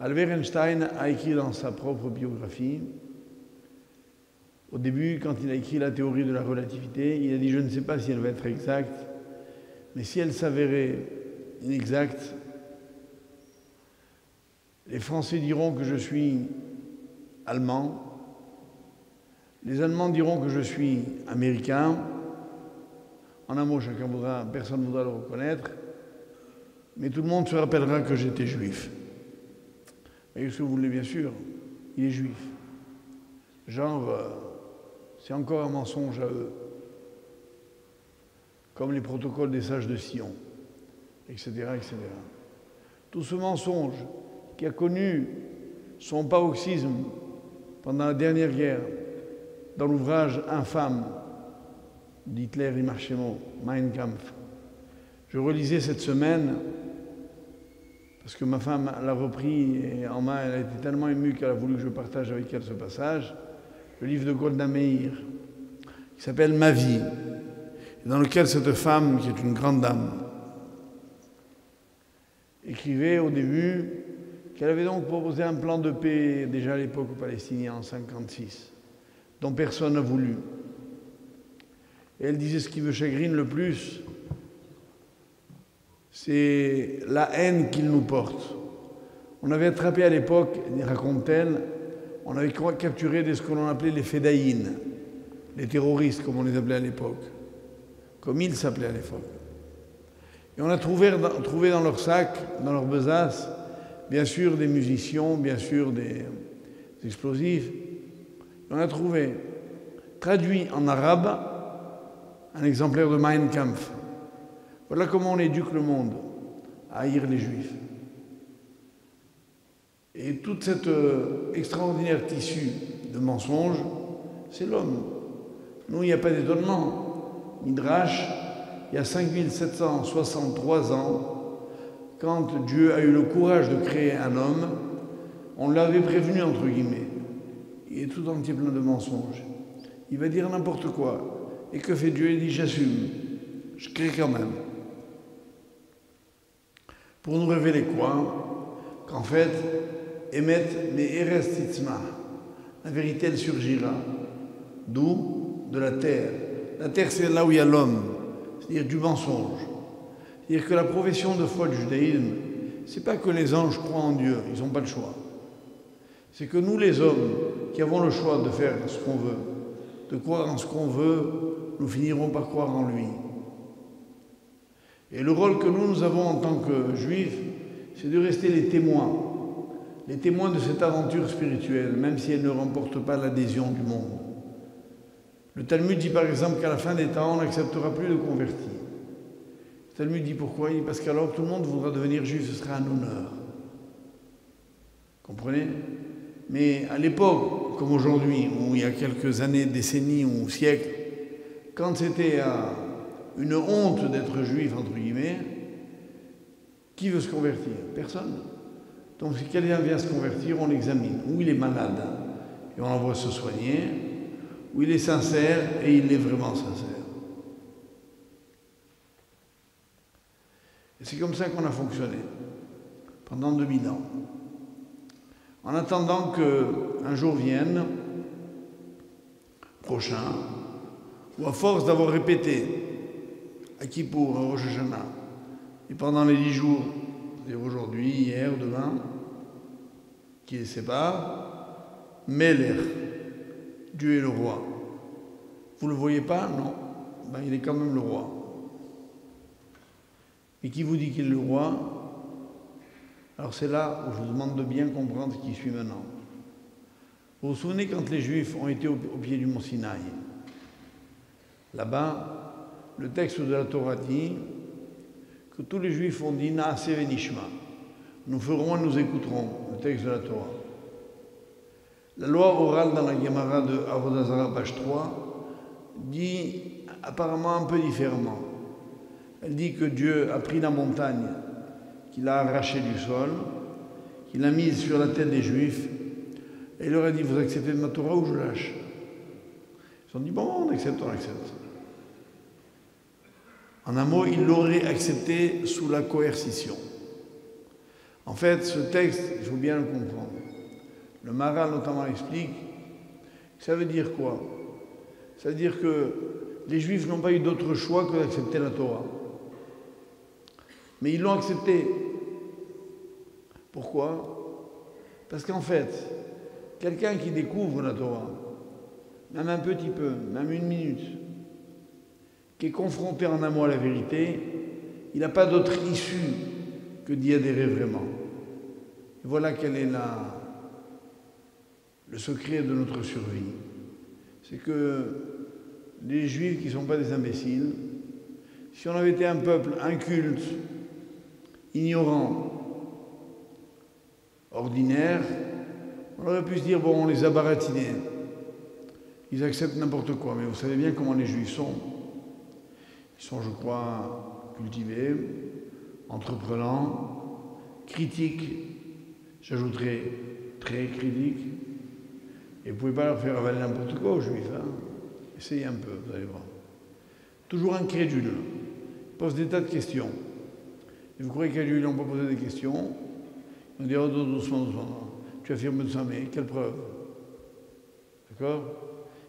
Albert Einstein a écrit dans sa propre biographie, au début, quand il a écrit la théorie de la relativité, il a dit « Je ne sais pas si elle va être exacte, mais si elle s'avérait inexacte, les Français diront que je suis allemand, les Allemands diront que je suis américain. En un mot, personne ne voudra le reconnaître, mais tout le monde se rappellera que j'étais juif. » Et ce que vous voulez, bien sûr, il est juif. Genre, c'est encore un mensonge à eux. Comme les protocoles des sages de Sion, etc., etc. Tout ce mensonge qui a connu son paroxysme pendant la dernière guerre, dans l'ouvrage infâme d'Hitler et Marchemo, Mein Kampf. Je relisais cette semaine, parce que ma femme l'a repris en main, elle a été tellement émue qu'elle a voulu que je partage avec elle ce passage, le livre de Golda Meir, qui s'appelle « Ma vie », dans lequel cette femme, qui est une grande dame, écrivait au début qu'elle avait donc proposé un plan de paix déjà à l'époque aux Palestiniens en 1956, dont personne n'a voulu. Et elle disait ce qui me chagrine le plus, c'est la haine qu'ils nous portent. On avait attrapé à l'époque, raconte-t-elle, on avait capturé ce que l'on appelait les fédaïnes, les terroristes comme on les appelait à l'époque, comme ils s'appelaient à l'époque. Et on a trouvé dans leur sac, dans leur besace, bien sûr des munitions, bien sûr des explosifs. Et on a trouvé, traduit en arabe, un exemplaire de Mein Kampf. Voilà comment on éduque le monde à haïr les Juifs. Et toute cette extraordinaire tissu de mensonges, c'est l'homme. Nous, il n'y a pas d'étonnement. Midrash il y a 5763 ans, quand Dieu a eu le courage de créer un homme, on l'avait prévenu, entre guillemets. Il est tout entier plein de mensonges. Il va dire n'importe quoi. Et que fait Dieu? Il dit j'assume. Je crée quand même. Pour nous révéler quoi? Qu'en fait, Emet mais Erestitzma. La vérité, elle surgira. D'où? De la terre. La terre, c'est là où il y a l'homme. C'est-à-dire du mensonge. C'est-à-dire que la profession de foi du judaïsme, c'est pas que les anges croient en Dieu, ils n'ont pas le choix. C'est que nous, les hommes, qui avons le choix de faire ce qu'on veut, de croire en ce qu'on veut, nous finirons par croire en lui. Et le rôle que nous avons en tant que juifs, c'est de rester les témoins de cette aventure spirituelle, même si elle ne remporte pas l'adhésion du monde. Le Talmud dit par exemple qu'à la fin des temps, on n'acceptera plus de convertis. Le Talmud dit pourquoi? Il dit parce qu'alors tout le monde voudra devenir juif, ce sera un honneur. Comprenez? Mais à l'époque, comme aujourd'hui, ou il y a quelques années, décennies ou siècles, quand c'était une honte d'être juif, entre guillemets, qui veut se convertir? Personne. Donc si quelqu'un vient se convertir, on l'examine. Ou il est malade, et on l'envoie se soigner, ou il est sincère, et il est vraiment sincère. Et c'est comme ça qu'on a fonctionné, pendant 2000 ans. En attendant qu'un jour vienne, prochain, où à force d'avoir répété, à Kippour, à Rosh Hashanah, et pendant les 10 jours, c'est-à-dire aujourd'hui, hier, demain, qui les sépare, Meler, Dieu est le roi. Vous ne le voyez pas? Non. Ben, il est quand même le roi. Et qui vous dit qu'il est le roi? Alors c'est là où je vous demande de bien comprendre ce qui suit maintenant. Vous vous souvenez quand les Juifs ont été au pied du mont Sinaï? Là-bas, le texte de la Torah dit que tous les Juifs ont dit Naase venishma. Nous ferons et nous écouterons, le texte de la Torah. La loi orale dans la Gemara de Avodah Zarah, page 3, dit apparemment un peu différemment. Elle dit que Dieu a pris la montagne qu'il a arrachée du sol, qu'il a mise sur la tête des Juifs, et il leur a dit, vous acceptez de ma Torah ou je lâche? Ils ont dit, bon, on accepte, on accepte. En un mot, ils l'auraient accepté sous la coercition. En fait, ce texte, il faut bien le comprendre. Le Maharal notamment explique que ça veut dire quoi? Ça veut dire que les Juifs n'ont pas eu d'autre choix que d'accepter la Torah. Mais ils l'ont accepté. Pourquoi? Parce qu'en fait, quelqu'un qui découvre la Torah, même un petit peu, même une minute, qui est confronté en un mot à la vérité, il n'a pas d'autre issue que d'y adhérer vraiment. Et voilà quel est le secret de notre survie. C'est que les Juifs qui ne sont pas des imbéciles, si on avait été un peuple inculte, ignorant, ordinaire, on aurait pu se dire, bon, on les a baratinés. Ils acceptent n'importe quoi, mais vous savez bien comment les Juifs sont. Ils sont, je crois, cultivés, entreprenants, critiques, j'ajouterais très critiques, et vous ne pouvez pas leur faire avaler n'importe quoi aux Juifs. Hein. Essayez un peu, vous allez voir. Toujours incrédules, ils posent des tas de questions. Et vous croyez qu'à lui, ils n'ont pas posé des questions? Ils vont dire, oh, doucement, doucement. Tu affirmes ça, mais quelle preuve? D'accord?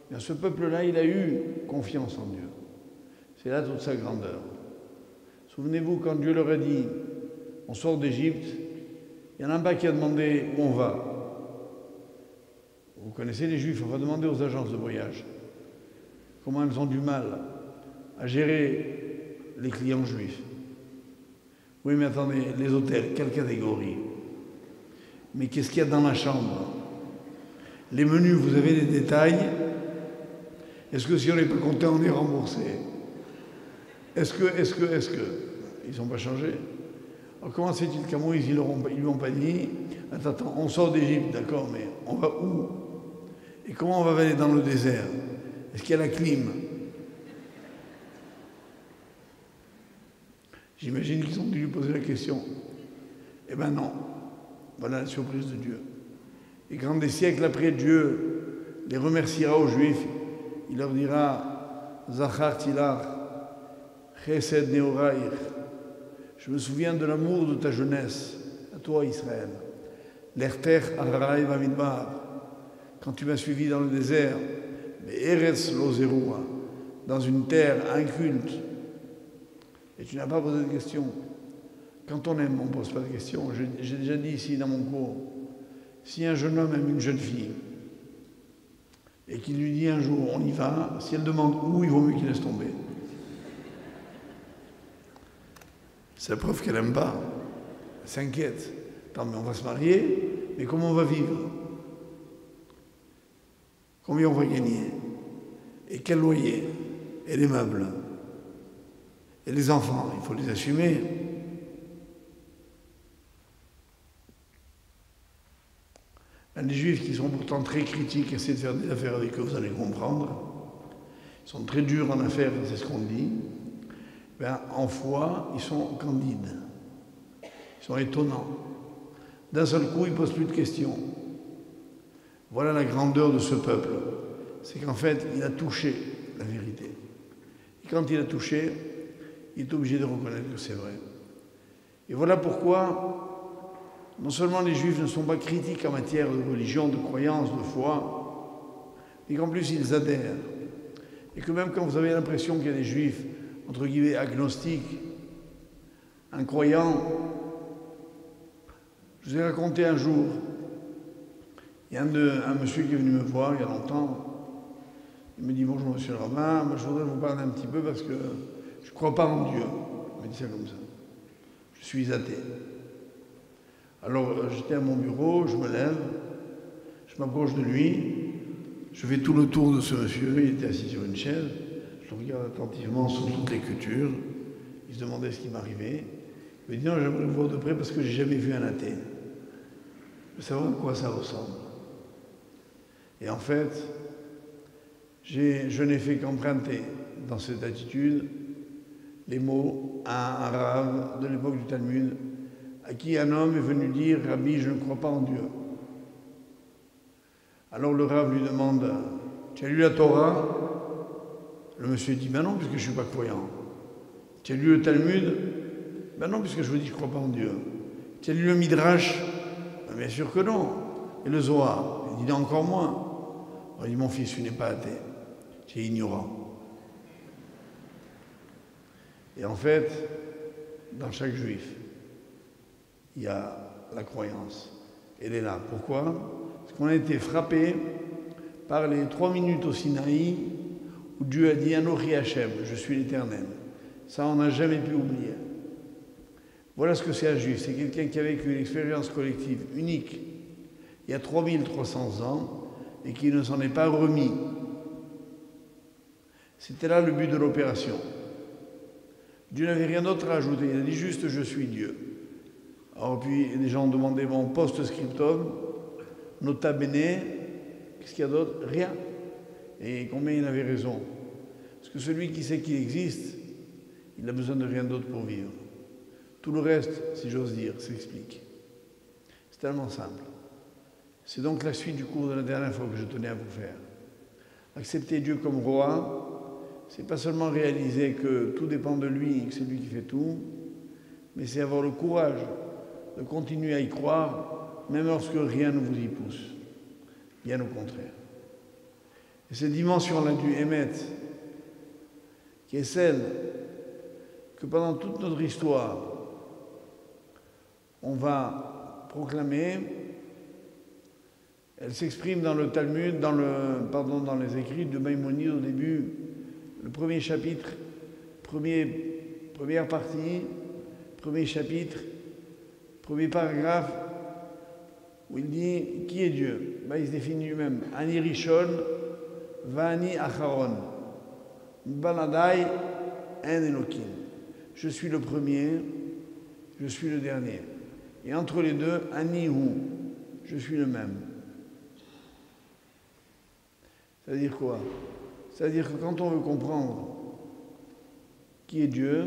Bien, ce peuple-là, il a eu confiance en Dieu. C'est là toute sa grandeur. Souvenez-vous, quand Dieu leur a dit, on sort d'Égypte, il y en a un pas qui a demandé où on va. Vous connaissez les Juifs, on va demander aux agences de voyage comment elles ont du mal à gérer les clients juifs. Oui, mais attendez, les hôtels, quelle catégorie? Mais qu'est-ce qu'il y a dans la chambre? Les menus, vous avez les détails? Est-ce que si on n'est pas content, on est remboursé? Est-ce que ils n'ont pas changé? Alors comment c'est-il qu'à Moïse, ils ne lui ont pas dit, attends, on sort d'Égypte, d'accord, mais on va où? Et comment on va aller dans le désert? Est-ce qu'il y a la clim? J'imagine qu'ils ont dû lui poser la question. Eh ben non, voilà la surprise de Dieu. Et quand des siècles après, Dieu les remerciera aux Juifs, il leur dira Zachar Tilar, Chesed Neoraïr. Je me souviens de l'amour de ta jeunesse, à toi Israël. L'Erter Araï Bamidbar, quand tu m'as suivi dans le désert, mais Eretz Lozeroua, dans une terre inculte. Et tu n'as pas posé de questions. Quand on aime, on ne pose pas de questions. J'ai déjà dit ici dans mon cours, si un jeune homme aime une jeune fille, et qu'il lui dit un jour, on y va, si elle demande où, il vaut mieux qu'il laisse tomber. C'est la preuve qu'elle n'aime pas. Elle s'inquiète. Attends, mais on va se marier, mais comment on va vivre? Combien on va gagner? Et quel loyer? Et les meubles? Et les enfants, il faut les assumer. Les Juifs qui sont pourtant très critiques, essaient de faire des affaires avec eux, vous allez comprendre. Ils sont très durs en affaires, c'est ce qu'on dit. Ben, en foi, ils sont candides. Ils sont étonnants. D'un seul coup, ils ne posent plus de questions. Voilà la grandeur de ce peuple. C'est qu'en fait, il a touché la vérité. Et quand il a touché, il est obligé de reconnaître que c'est vrai. Et voilà pourquoi non seulement les Juifs ne sont pas critiques en matière de religion, de croyance, de foi, mais qu'en plus ils adhèrent. Et que même quand vous avez l'impression qu'il y a des Juifs, entre guillemets, agnostiques, incroyants, je vous ai raconté un jour, il y a un monsieur qui est venu me voir il y a longtemps, il me dit « Bonjour monsieur le rabbin, moi je voudrais vous parler un petit peu parce que je ne crois pas en Dieu. » Il m'a dit ça comme ça. Je suis athée. Alors j'étais à mon bureau, je me lève, je m'approche de lui, je fais tout le tour de ce monsieur, il était assis sur une chaise, je le regarde attentivement sous toutes les cultures, il se demandait ce qui m'arrivait. Il me dit non, j'aimerais vous voir de près parce que j'ai jamais vu un athée. Je veux savoir à quoi ça ressemble. Et en fait, je n'ai fait qu'emprunter dans cette attitude les mots à un rave de l'époque du Talmud, à qui un homme est venu dire « Rabbi, je ne crois pas en Dieu ». Alors le rave lui demande « Tu as lu la Torah ?» Le monsieur dit « Ben non, puisque je ne suis pas croyant. »« Tu as lu le Talmud ?»« Ben non, puisque je vous dis que je ne crois pas en Dieu. »« Tu as lu le Midrash ?»« Ben bien sûr que non. »« Et le Zohar ?» Il dit « Encore moins. » Alors il dit « Mon fils, tu n'es pas athée. Tu es ignorant. » Et en fait, dans chaque juif, il y a la croyance. Elle est là. Pourquoi? Parce qu'on a été frappé par les 3 minutes au Sinaï où Dieu a dit Anochi Hachem, je suis l'Éternel. Ça, on n'a jamais pu oublier. Voilà ce que c'est un juif. C'est quelqu'un qui a vécu une expérience collective unique il y a 3300 ans et qui ne s'en est pas remis. C'était là le but de l'opération. Dieu n'avait rien d'autre à ajouter. Il a dit juste je suis Dieu. Alors puis les gens ont demandé mon post-scriptum, nota bene, qu'est-ce qu'il y a d'autre? Rien. Et combien il avait raison? Parce que celui qui sait qu'il existe, il n'a besoin de rien d'autre pour vivre. Tout le reste, si j'ose dire, s'explique. C'est tellement simple. C'est donc la suite du cours de la dernière fois que je tenais à vous faire. Accepter Dieu comme roi, c'est pas seulement réaliser que tout dépend de lui, que c'est lui qui fait tout, mais c'est avoir le courage de continuer à y croire, même lorsque rien ne vous y pousse. Bien au contraire. Et cette dimension-là du émettre, qui est celle que pendant toute notre histoire, on va proclamer, elle s'exprime dans le Talmud, dans les écrits de Maïmonide au début, le premier chapitre, première partie, premier chapitre, premier paragraphe, où il dit qui est Dieu? Ben, il se définit lui-même. Ani Rishon, Vani Acharon, Baladai En Elokim. Je suis le premier, je suis le dernier. Et entre les deux, Ani Hu, je suis le même. C'est-à-dire quoi? C'est-à-dire que quand on veut comprendre qui est Dieu,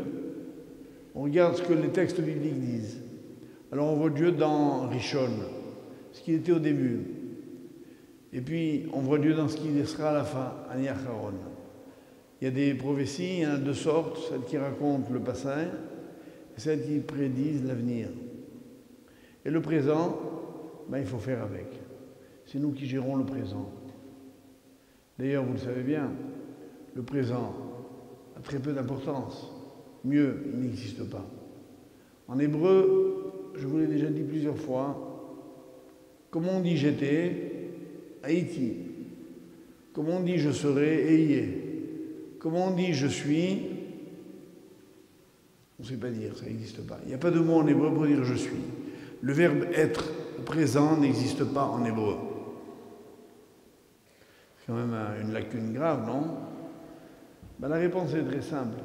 On regarde ce que les textes bibliques disent. Alors on voit Dieu dans Rishon, ce qu'il était au début. Et puis on voit Dieu dans ce qu'il sera à la fin, Ani Acharon. Il y a des prophéties, il y en a de sortes, celles qui racontent le passé et celles qui prédisent l'avenir. Et le présent, il faut faire avec. C'est nous qui gérons le présent. D'ailleurs, vous le savez bien, le présent a très peu d'importance. Mieux, il n'existe pas. En hébreu, je vous l'ai déjà dit plusieurs fois, comme on dit j'étais, Haïti. Comme on dit je serai, Eyé. Comme on dit je suis, on ne sait pas dire, ça n'existe pas. Il n'y a pas de mot en hébreu pour dire je suis. Le verbe être au présent n'existe pas en hébreu. C'est quand même une lacune grave, non? La réponse est très simple.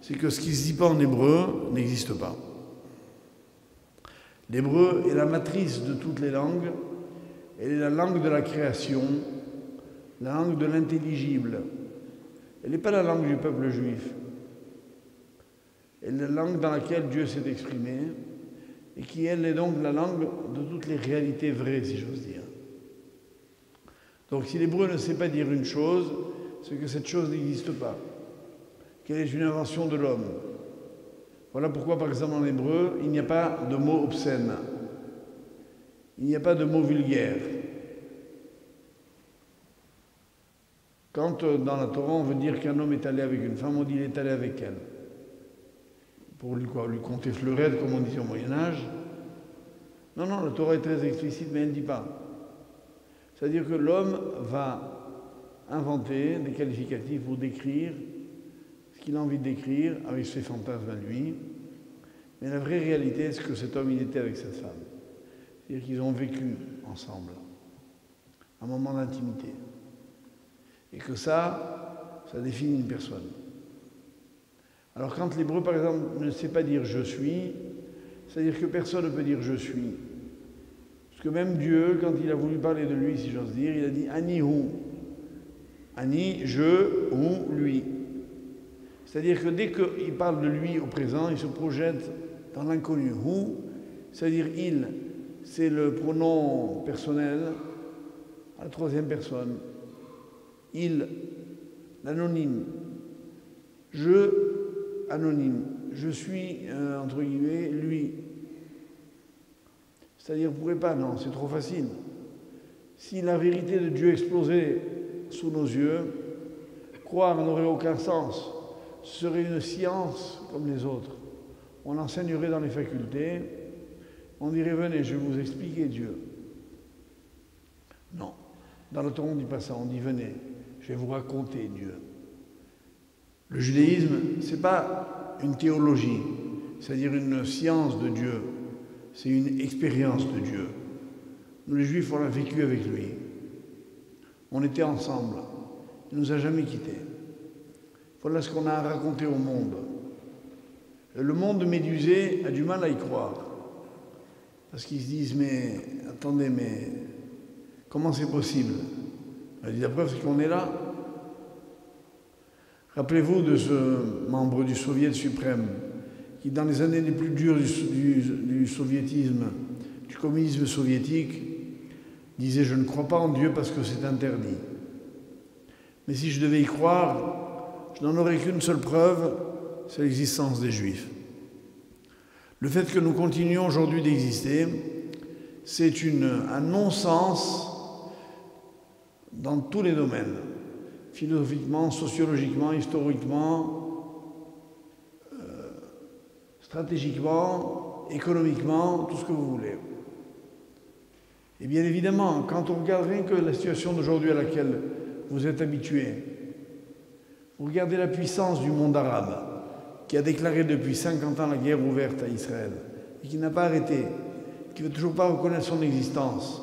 C'est que ce qui ne se dit pas en hébreu n'existe pas. L'hébreu est la matrice de toutes les langues. Elle est la langue de la création, la langue de l'intelligible. Elle n'est pas la langue du peuple juif. Elle est la langue dans laquelle Dieu s'est exprimé et qui, elle, est donc la langue de toutes les réalités vraies, si j'ose dire. Donc si l'hébreu ne sait pas dire une chose, c'est que cette chose n'existe pas, qu'elle est une invention de l'homme. Voilà pourquoi, par exemple, en hébreu, il n'y a pas de mot obscène. Il n'y a pas de mot vulgaire. Quand dans la Torah, on veut dire qu'un homme est allé avec une femme, on dit qu'il est allé avec elle. Pour lui, lui compter fleurette, comme on disait au Moyen-Âge. Non, la Torah est très explicite, mais elle ne dit pas. C'est-à-dire que l'homme va inventer des qualificatifs pour décrire ce qu'il a envie de décrire avec ses fantasmes à lui. Mais la vraie réalité, c'est que cet homme, il était avec cette femme. C'est-à-dire qu'ils ont vécu ensemble un moment d'intimité. Et que ça définit une personne. Alors quand l'hébreu, par exemple, ne sait pas dire « je suis », c'est-à-dire que personne ne peut dire « je suis ». Parce que même Dieu, quand il a voulu parler de lui, si j'ose dire, il a dit « ani hu ». Ani, je, hu, lui. C'est-à-dire que dès qu'il parle de lui au présent, il se projette dans l'inconnu. Hu, c'est-à-dire il, c'est le pronom personnel à la troisième personne. Il, l'anonyme. Je, anonyme. Je suis, entre guillemets, lui. C'est-à-dire, vous ne pouvez pas, non, c'est trop facile. Si la vérité de Dieu explosait sous nos yeux, croire n'aurait aucun sens. Ce serait une science comme les autres. On enseignerait dans les facultés, on dirait, venez, je vais vous expliquer Dieu. Non. Dans le Torah, on ne dit pas ça, on dit, venez, je vais vous raconter Dieu. Le judaïsme, ce n'est pas une théologie, c'est-à-dire une science de Dieu, c'est une expérience de Dieu. Nous, les Juifs, on l'a vécu avec lui. On était ensemble. Il ne nous a jamais quittés. Voilà ce qu'on a à raconter au monde. Le monde médusé a du mal à y croire. Parce qu'ils se disent, mais attendez, mais comment c'est possible? On dit, la preuve, c'est qu'on est là. Rappelez-vous de ce membre du Soviet suprême qui, dans les années les plus dures du soviétisme, du communisme soviétique, disait « Je ne crois pas en Dieu parce que c'est interdit. Mais si je devais y croire, je n'en aurais qu'une seule preuve, c'est l'existence des Juifs. » Le fait que nous continuions aujourd'hui d'exister, c'est un non-sens dans tous les domaines, philosophiquement, sociologiquement, historiquement, stratégiquement, économiquement, tout ce que vous voulez. Et bien évidemment, quand on regarde rien que la situation d'aujourd'hui à laquelle vous êtes habitués, vous regardez la puissance du monde arabe, qui a déclaré depuis 50 ans la guerre ouverte à Israël, et qui n'a pas arrêté, qui ne veut toujours pas reconnaître son existence.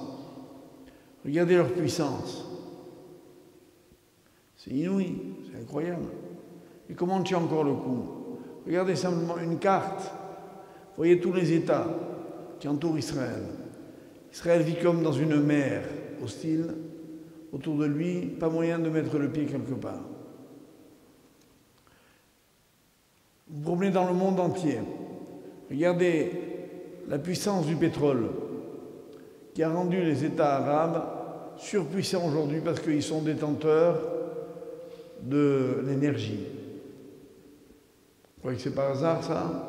Regardez leur puissance. C'est inouï, c'est incroyable. Et comment on tient encore le coup? Regardez simplement une carte. Vous voyez tous les États qui entourent Israël. Israël vit comme dans une mer hostile. Autour de lui, pas moyen de mettre le pied quelque part. Vous vous promenez dans le monde entier. Regardez la puissance du pétrole qui a rendu les États arabes surpuissants aujourd'hui parce qu'ils sont détenteurs de l'énergie. Vous croyez que c'est par hasard ça?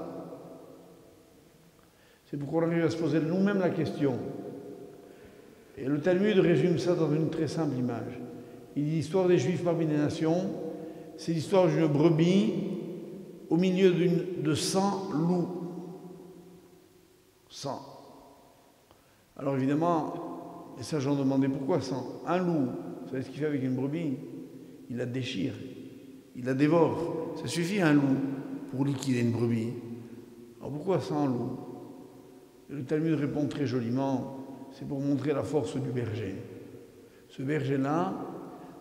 C'est pourquoi on arrive à se poser nous-mêmes la question. Et le Talmud résume ça dans une très simple image. Il dit l'histoire des Juifs parmi les nations, c'est l'histoire d'une brebis au milieu de 100 loups. 100. Alors évidemment, les sages ont demandé pourquoi 100. Un loup, vous savez ce qu'il fait avec une brebis? Il la déchire, il la dévore. Ça suffit un loup pour liquider une brebis. Alors pourquoi 100 loups? Et le Talmud répond très joliment, c'est pour montrer la force du berger. Ce berger-là,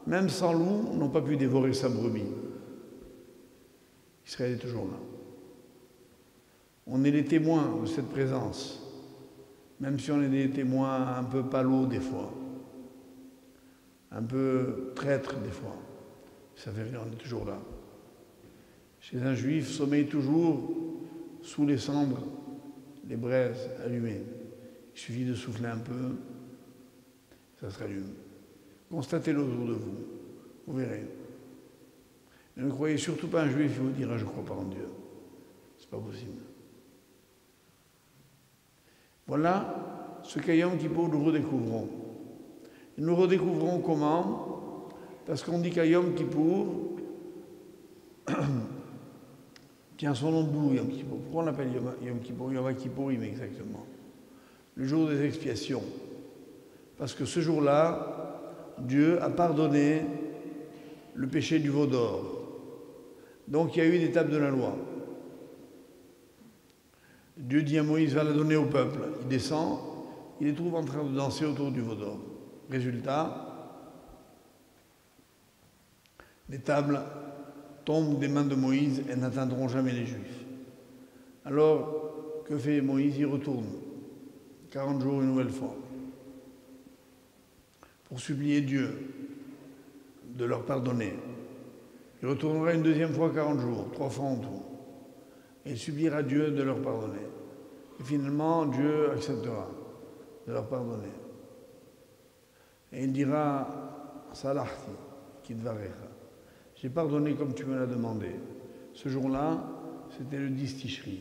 même 100 loups n'ont pas pu dévorer sa brebis. Israël est toujours là. On est les témoins de cette présence, même si on est des témoins un peu palos des fois, un peu traîtres des fois. Ça fait rien, on est toujours là. Chez un juif, sommeille toujours sous les cendres, les braises allumées. Il suffit de souffler un peu, ça se rallume. Constatez-le autour de vous, vous verrez. Et ne croyez surtout pas un juif qui vous dira « je ne crois pas en Dieu ». C'est pas possible. Voilà ce qu'à Yom Kippour nous redécouvrons. Et nous redécouvrons comment? Parce qu'on dit qu'à Yom Kippour, tiens son nom de boulot Yom Kippour. Pourquoi on l'appelle Yom Kippour? Yom Kippourim exactement. Le jour des expiations. Parce que ce jour-là, Dieu a pardonné le péché du veau d'or. Donc il y a eu une étape de la loi. Dieu dit à Moïse, va la donner au peuple. Il descend, il les trouve en train de danser autour du veau d'or. Résultat, les tables tombent des mains de Moïse et n'atteindront jamais les Juifs. Alors, que fait Moïse? Il retourne. 40 jours une nouvelle fois. Pour supplier Dieu de leur pardonner. Il retournera une deuxième fois 40 jours, 3 fois en tout. Et il suppliera Dieu de leur pardonner. Et finalement, Dieu acceptera de leur pardonner. Et il dira, Salahti, Kidvarecha. J'ai pardonné comme tu me l'as demandé. Ce jour-là, c'était le 10 Tishri.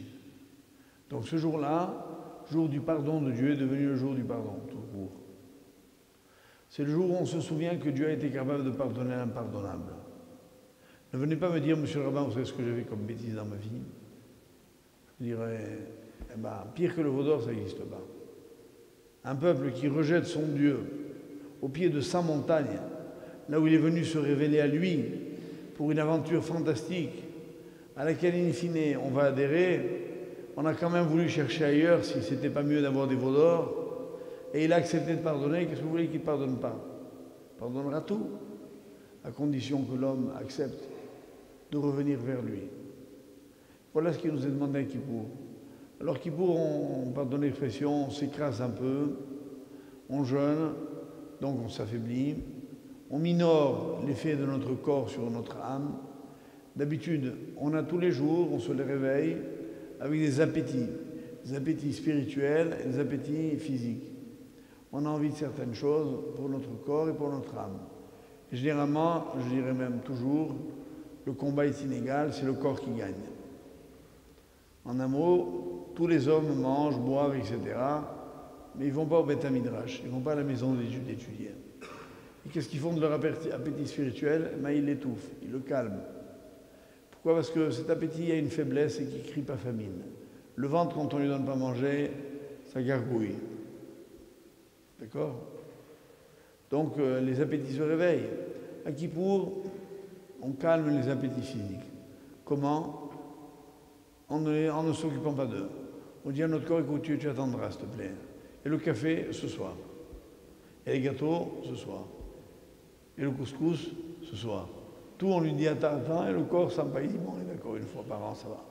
Donc ce jour-là, jour du pardon de Dieu, est devenu le jour du pardon, tout court. C'est le jour où on se souvient que Dieu a été capable de pardonner l'impardonnable. Ne venez pas me dire, monsieur le rabbin, vous savez ce que j'ai fait comme bêtise dans ma vie? Je dirais, eh ben, pire que le veau d'or, ça n'existe pas. Un peuple qui rejette son Dieu au pied de sa montagne, là où il est venu se révéler à lui pour une aventure fantastique à laquelle, in fine, on va adhérer, on a quand même voulu chercher ailleurs si c'était pas mieux d'avoir des veaux d'or, et il a accepté de pardonner. Qu'est-ce que vous voulez qu'il ne pardonne pas? Il pardonnera tout, à condition que l'homme accepte de revenir vers lui. Voilà ce qui nous est demandé à Kippour. Alors Kippour, on pardonne l'expression, on s'écrase un peu, on jeûne, donc on s'affaiblit, on minore l'effet de notre corps sur notre âme. D'habitude, on a tous les jours, on se les réveille avec des appétits spirituels et des appétits physiques. On a envie de certaines choses pour notre corps et pour notre âme. Et généralement, je dirais même toujours, le combat est inégal, c'est le corps qui gagne. En un mot, tous les hommes mangent, boivent, etc. Mais ils ne vont pas au Beth Midrash, ils ne vont pas à la maison d'étudier. Et qu'est-ce qu'ils font de leur appétit spirituel? Ben, ils l'étouffent, ils le calment. Pourquoi? Parce que cet appétit a une faiblesse et qui ne crie pas famine. Le ventre, quand on ne lui donne pas à manger, ça gargouille. D'accord? Donc les appétits se réveillent. À Kippour, on calme les appétits physiques. Comment? En ne s'occupant pas d'eux. On dit à notre corps, écoute, tu attendras, s'il te plaît. Et le café, ce soir. Et les gâteaux, ce soir. Et le couscous, ce soir. Tout, on lui dit attends, et le corps s'empaille, il dit bon, d'accord, une fois par an, ça va.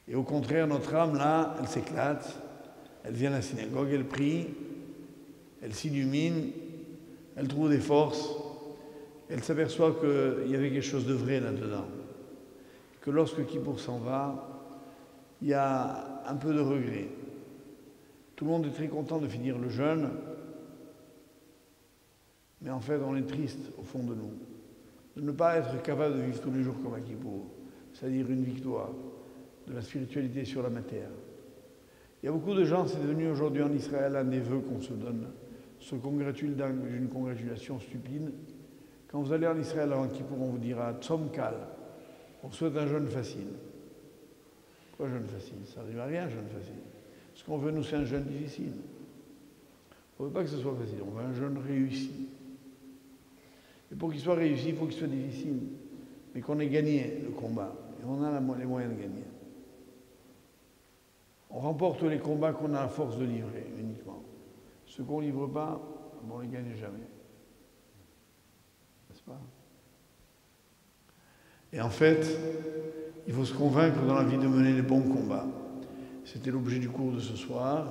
Et au contraire, notre âme, là, elle s'éclate, elle vient à la synagogue, elle prie, elle s'illumine, elle trouve des forces, elle s'aperçoit qu'il y avait quelque chose de vrai là-dedans. Que lorsque Kippour s'en va, il y a un peu de regret. Tout le monde est très content de finir le jeûne, mais en fait, on est triste au fond de nous de ne pas être capable de vivre tous les jours comme à Kippour, c'est-à-dire une victoire de la spiritualité sur la matière. Il y a beaucoup de gens, c'est devenu aujourd'hui en Israël un des vœux qu'on se donne, se congratule d'une congratulation stupide. Quand vous allez en Israël avant Kippour, on vous dira Tzom Kal, on souhaite un jeûne facile. Pourquoi jeûne facile? Ça n'arrive à rien, jeûne facile. Ce qu'on veut, nous, c'est un jeûne difficile. On ne veut pas que ce soit facile, on veut un jeûne réussi. Et pour qu'il soit réussi, il faut qu'il soit difficile. Mais qu'on ait gagné le combat. Et on a les moyens de gagner. On remporte les combats qu'on a à force de livrer, uniquement. Ceux qu'on ne livre pas, on ne les gagne jamais. N'est-ce pas? Et en fait, il faut se convaincre dans la vie de mener les bons combats. C'était l'objet du cours de ce soir.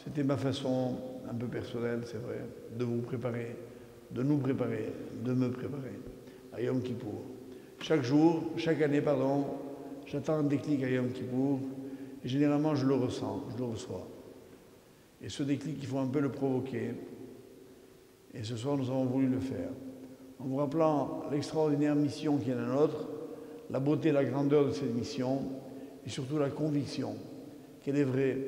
C'était ma façon, un peu personnelle, c'est vrai, de vous préparer, de nous préparer, de me préparer à Yom Kippour. Chaque jour, chaque année, pardon, j'attends un déclic à Yom Kippour et généralement je le ressens, je le reçois. Et ce déclic, il faut un peu le provoquer. Et ce soir, nous avons voulu le faire. En vous rappelant l'extraordinaire mission qui est la nôtre, la beauté et la grandeur de cette mission, et surtout la conviction qu'elle est vraie,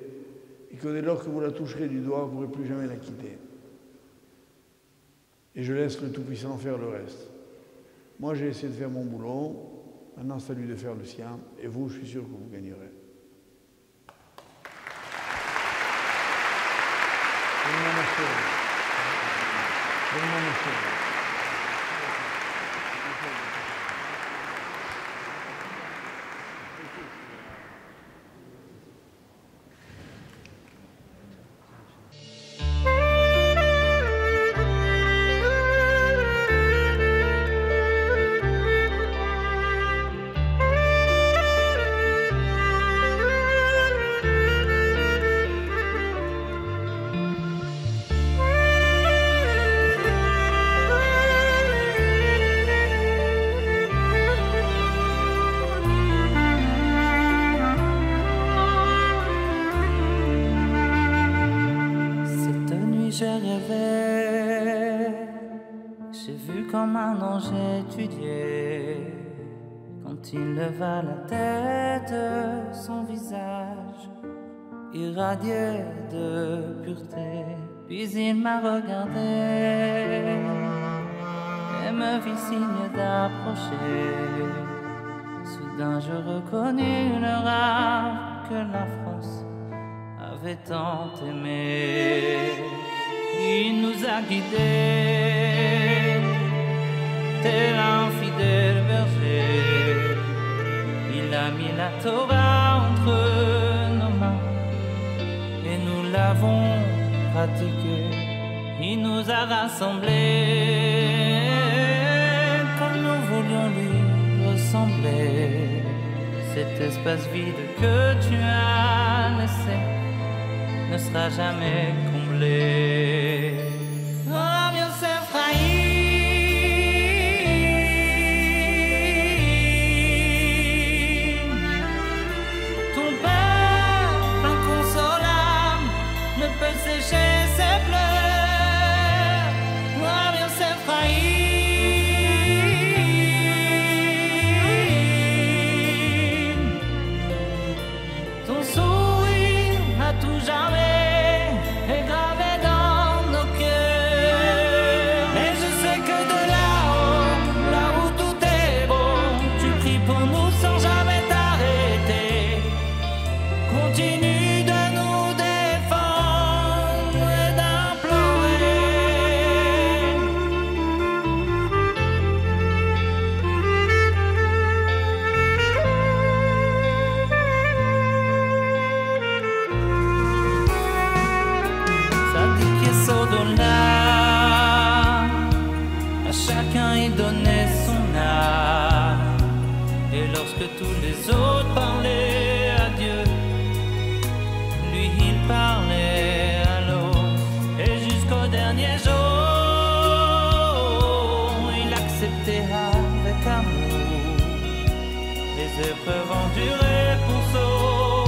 et que dès lors que vous la toucherez du doigt, vous ne pourrez plus jamais la quitter. Et je laisse le Tout-Puissant faire le reste. Moi, j'ai essayé de faire mon boulot, maintenant c'est à lui de faire le sien, et vous, je suis sûr que vous gagnerez. Il leva la tête, son visage irradié de pureté, puis il m'a regardé et me fit signe d'approcher. Soudain je reconnus le rêve que la France avait tant aimé. Il nous a guidés, tel un fidèle berger. Il a mis la Torah entre nos mains et nous l'avons pratiquée. Il nous a rassemblés comme nous voulions lui ressembler. Cet espace vide que tu as laissé ne sera jamais comblé. Oh, Yosef Chaim, sécher ses pleurs, voir Yosef Chaim. Ton sourire à tout jamais est gravé dans nos cœurs. Et je sais que de là-haut, là où tout est beau, tu pries pour nous sans jamais t'arrêter. Continue de nous à chacun il donnait son âme. Et lorsque tous les autres parlaient à Dieu, lui il parlait à l'autre. Et jusqu'au dernier jour, il acceptait avec amour les épreuves endurées pour sauver.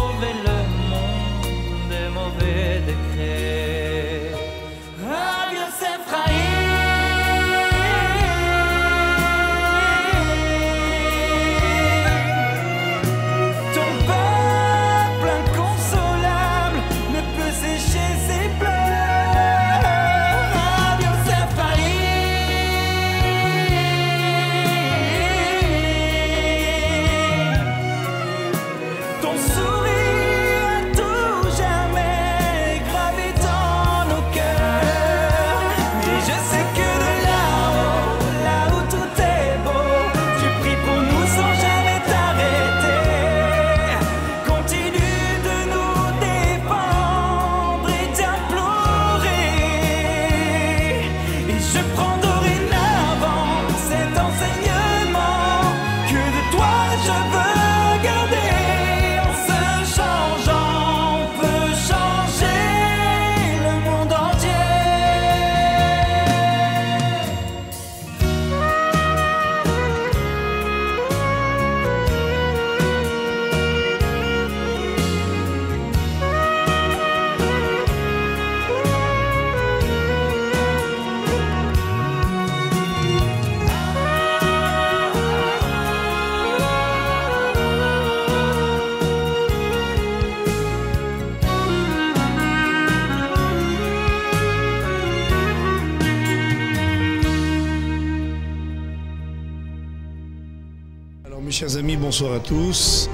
Alors mes chers amis, bonsoir à tous.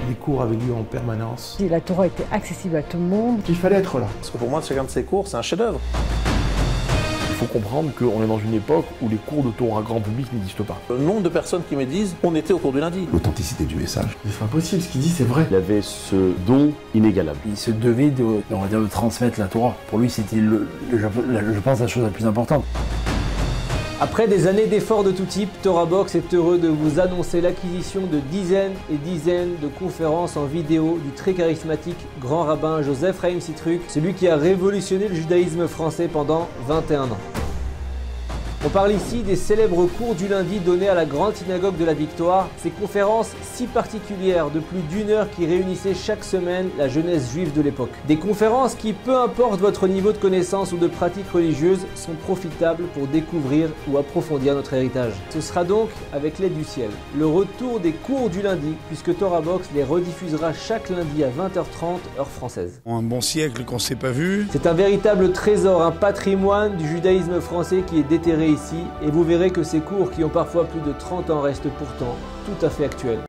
Les cours avaient lieu en permanence. Et la Torah était accessible à tout le monde. Il fallait être là. Parce que pour moi, chacun de ces cours, c'est un chef-d'œuvre. Il faut comprendre qu'on est dans une époque où les cours de Torah grand public n'existent pas. Le nombre de personnes qui me disent « on était au cours du lundi ». L'authenticité du message. C'est impossible, ce qu'il dit c'est vrai. Il avait ce don inégalable. Il se devait de transmettre la Torah. Pour lui, c'était, je pense, la chose la plus importante. Après des années d'efforts de tout type, TorahBox est heureux de vous annoncer l'acquisition de dizaines et dizaines de conférences en vidéo du très charismatique grand rabbin Joseph Chaim Sitruk, celui qui a révolutionné le judaïsme français pendant 21 ans. On parle ici des célèbres cours du lundi donnés à la Grande Synagogue de la Victoire, ces conférences si particulières de plus d'1 heure qui réunissaient chaque semaine la jeunesse juive de l'époque. Des conférences qui, peu importe votre niveau de connaissance ou de pratique religieuse, sont profitables pour découvrir ou approfondir notre héritage. Ce sera donc, avec l'aide du ciel, le retour des cours du lundi, puisque TorahBox les rediffusera chaque lundi à 20h30 heure française. Un bon siècle qu'on ne s'est pas vu. C'est un véritable trésor, un patrimoine du judaïsme français qui est déterré ici, et vous verrez que ces cours qui ont parfois plus de 30 ans restent pourtant tout à fait actuels.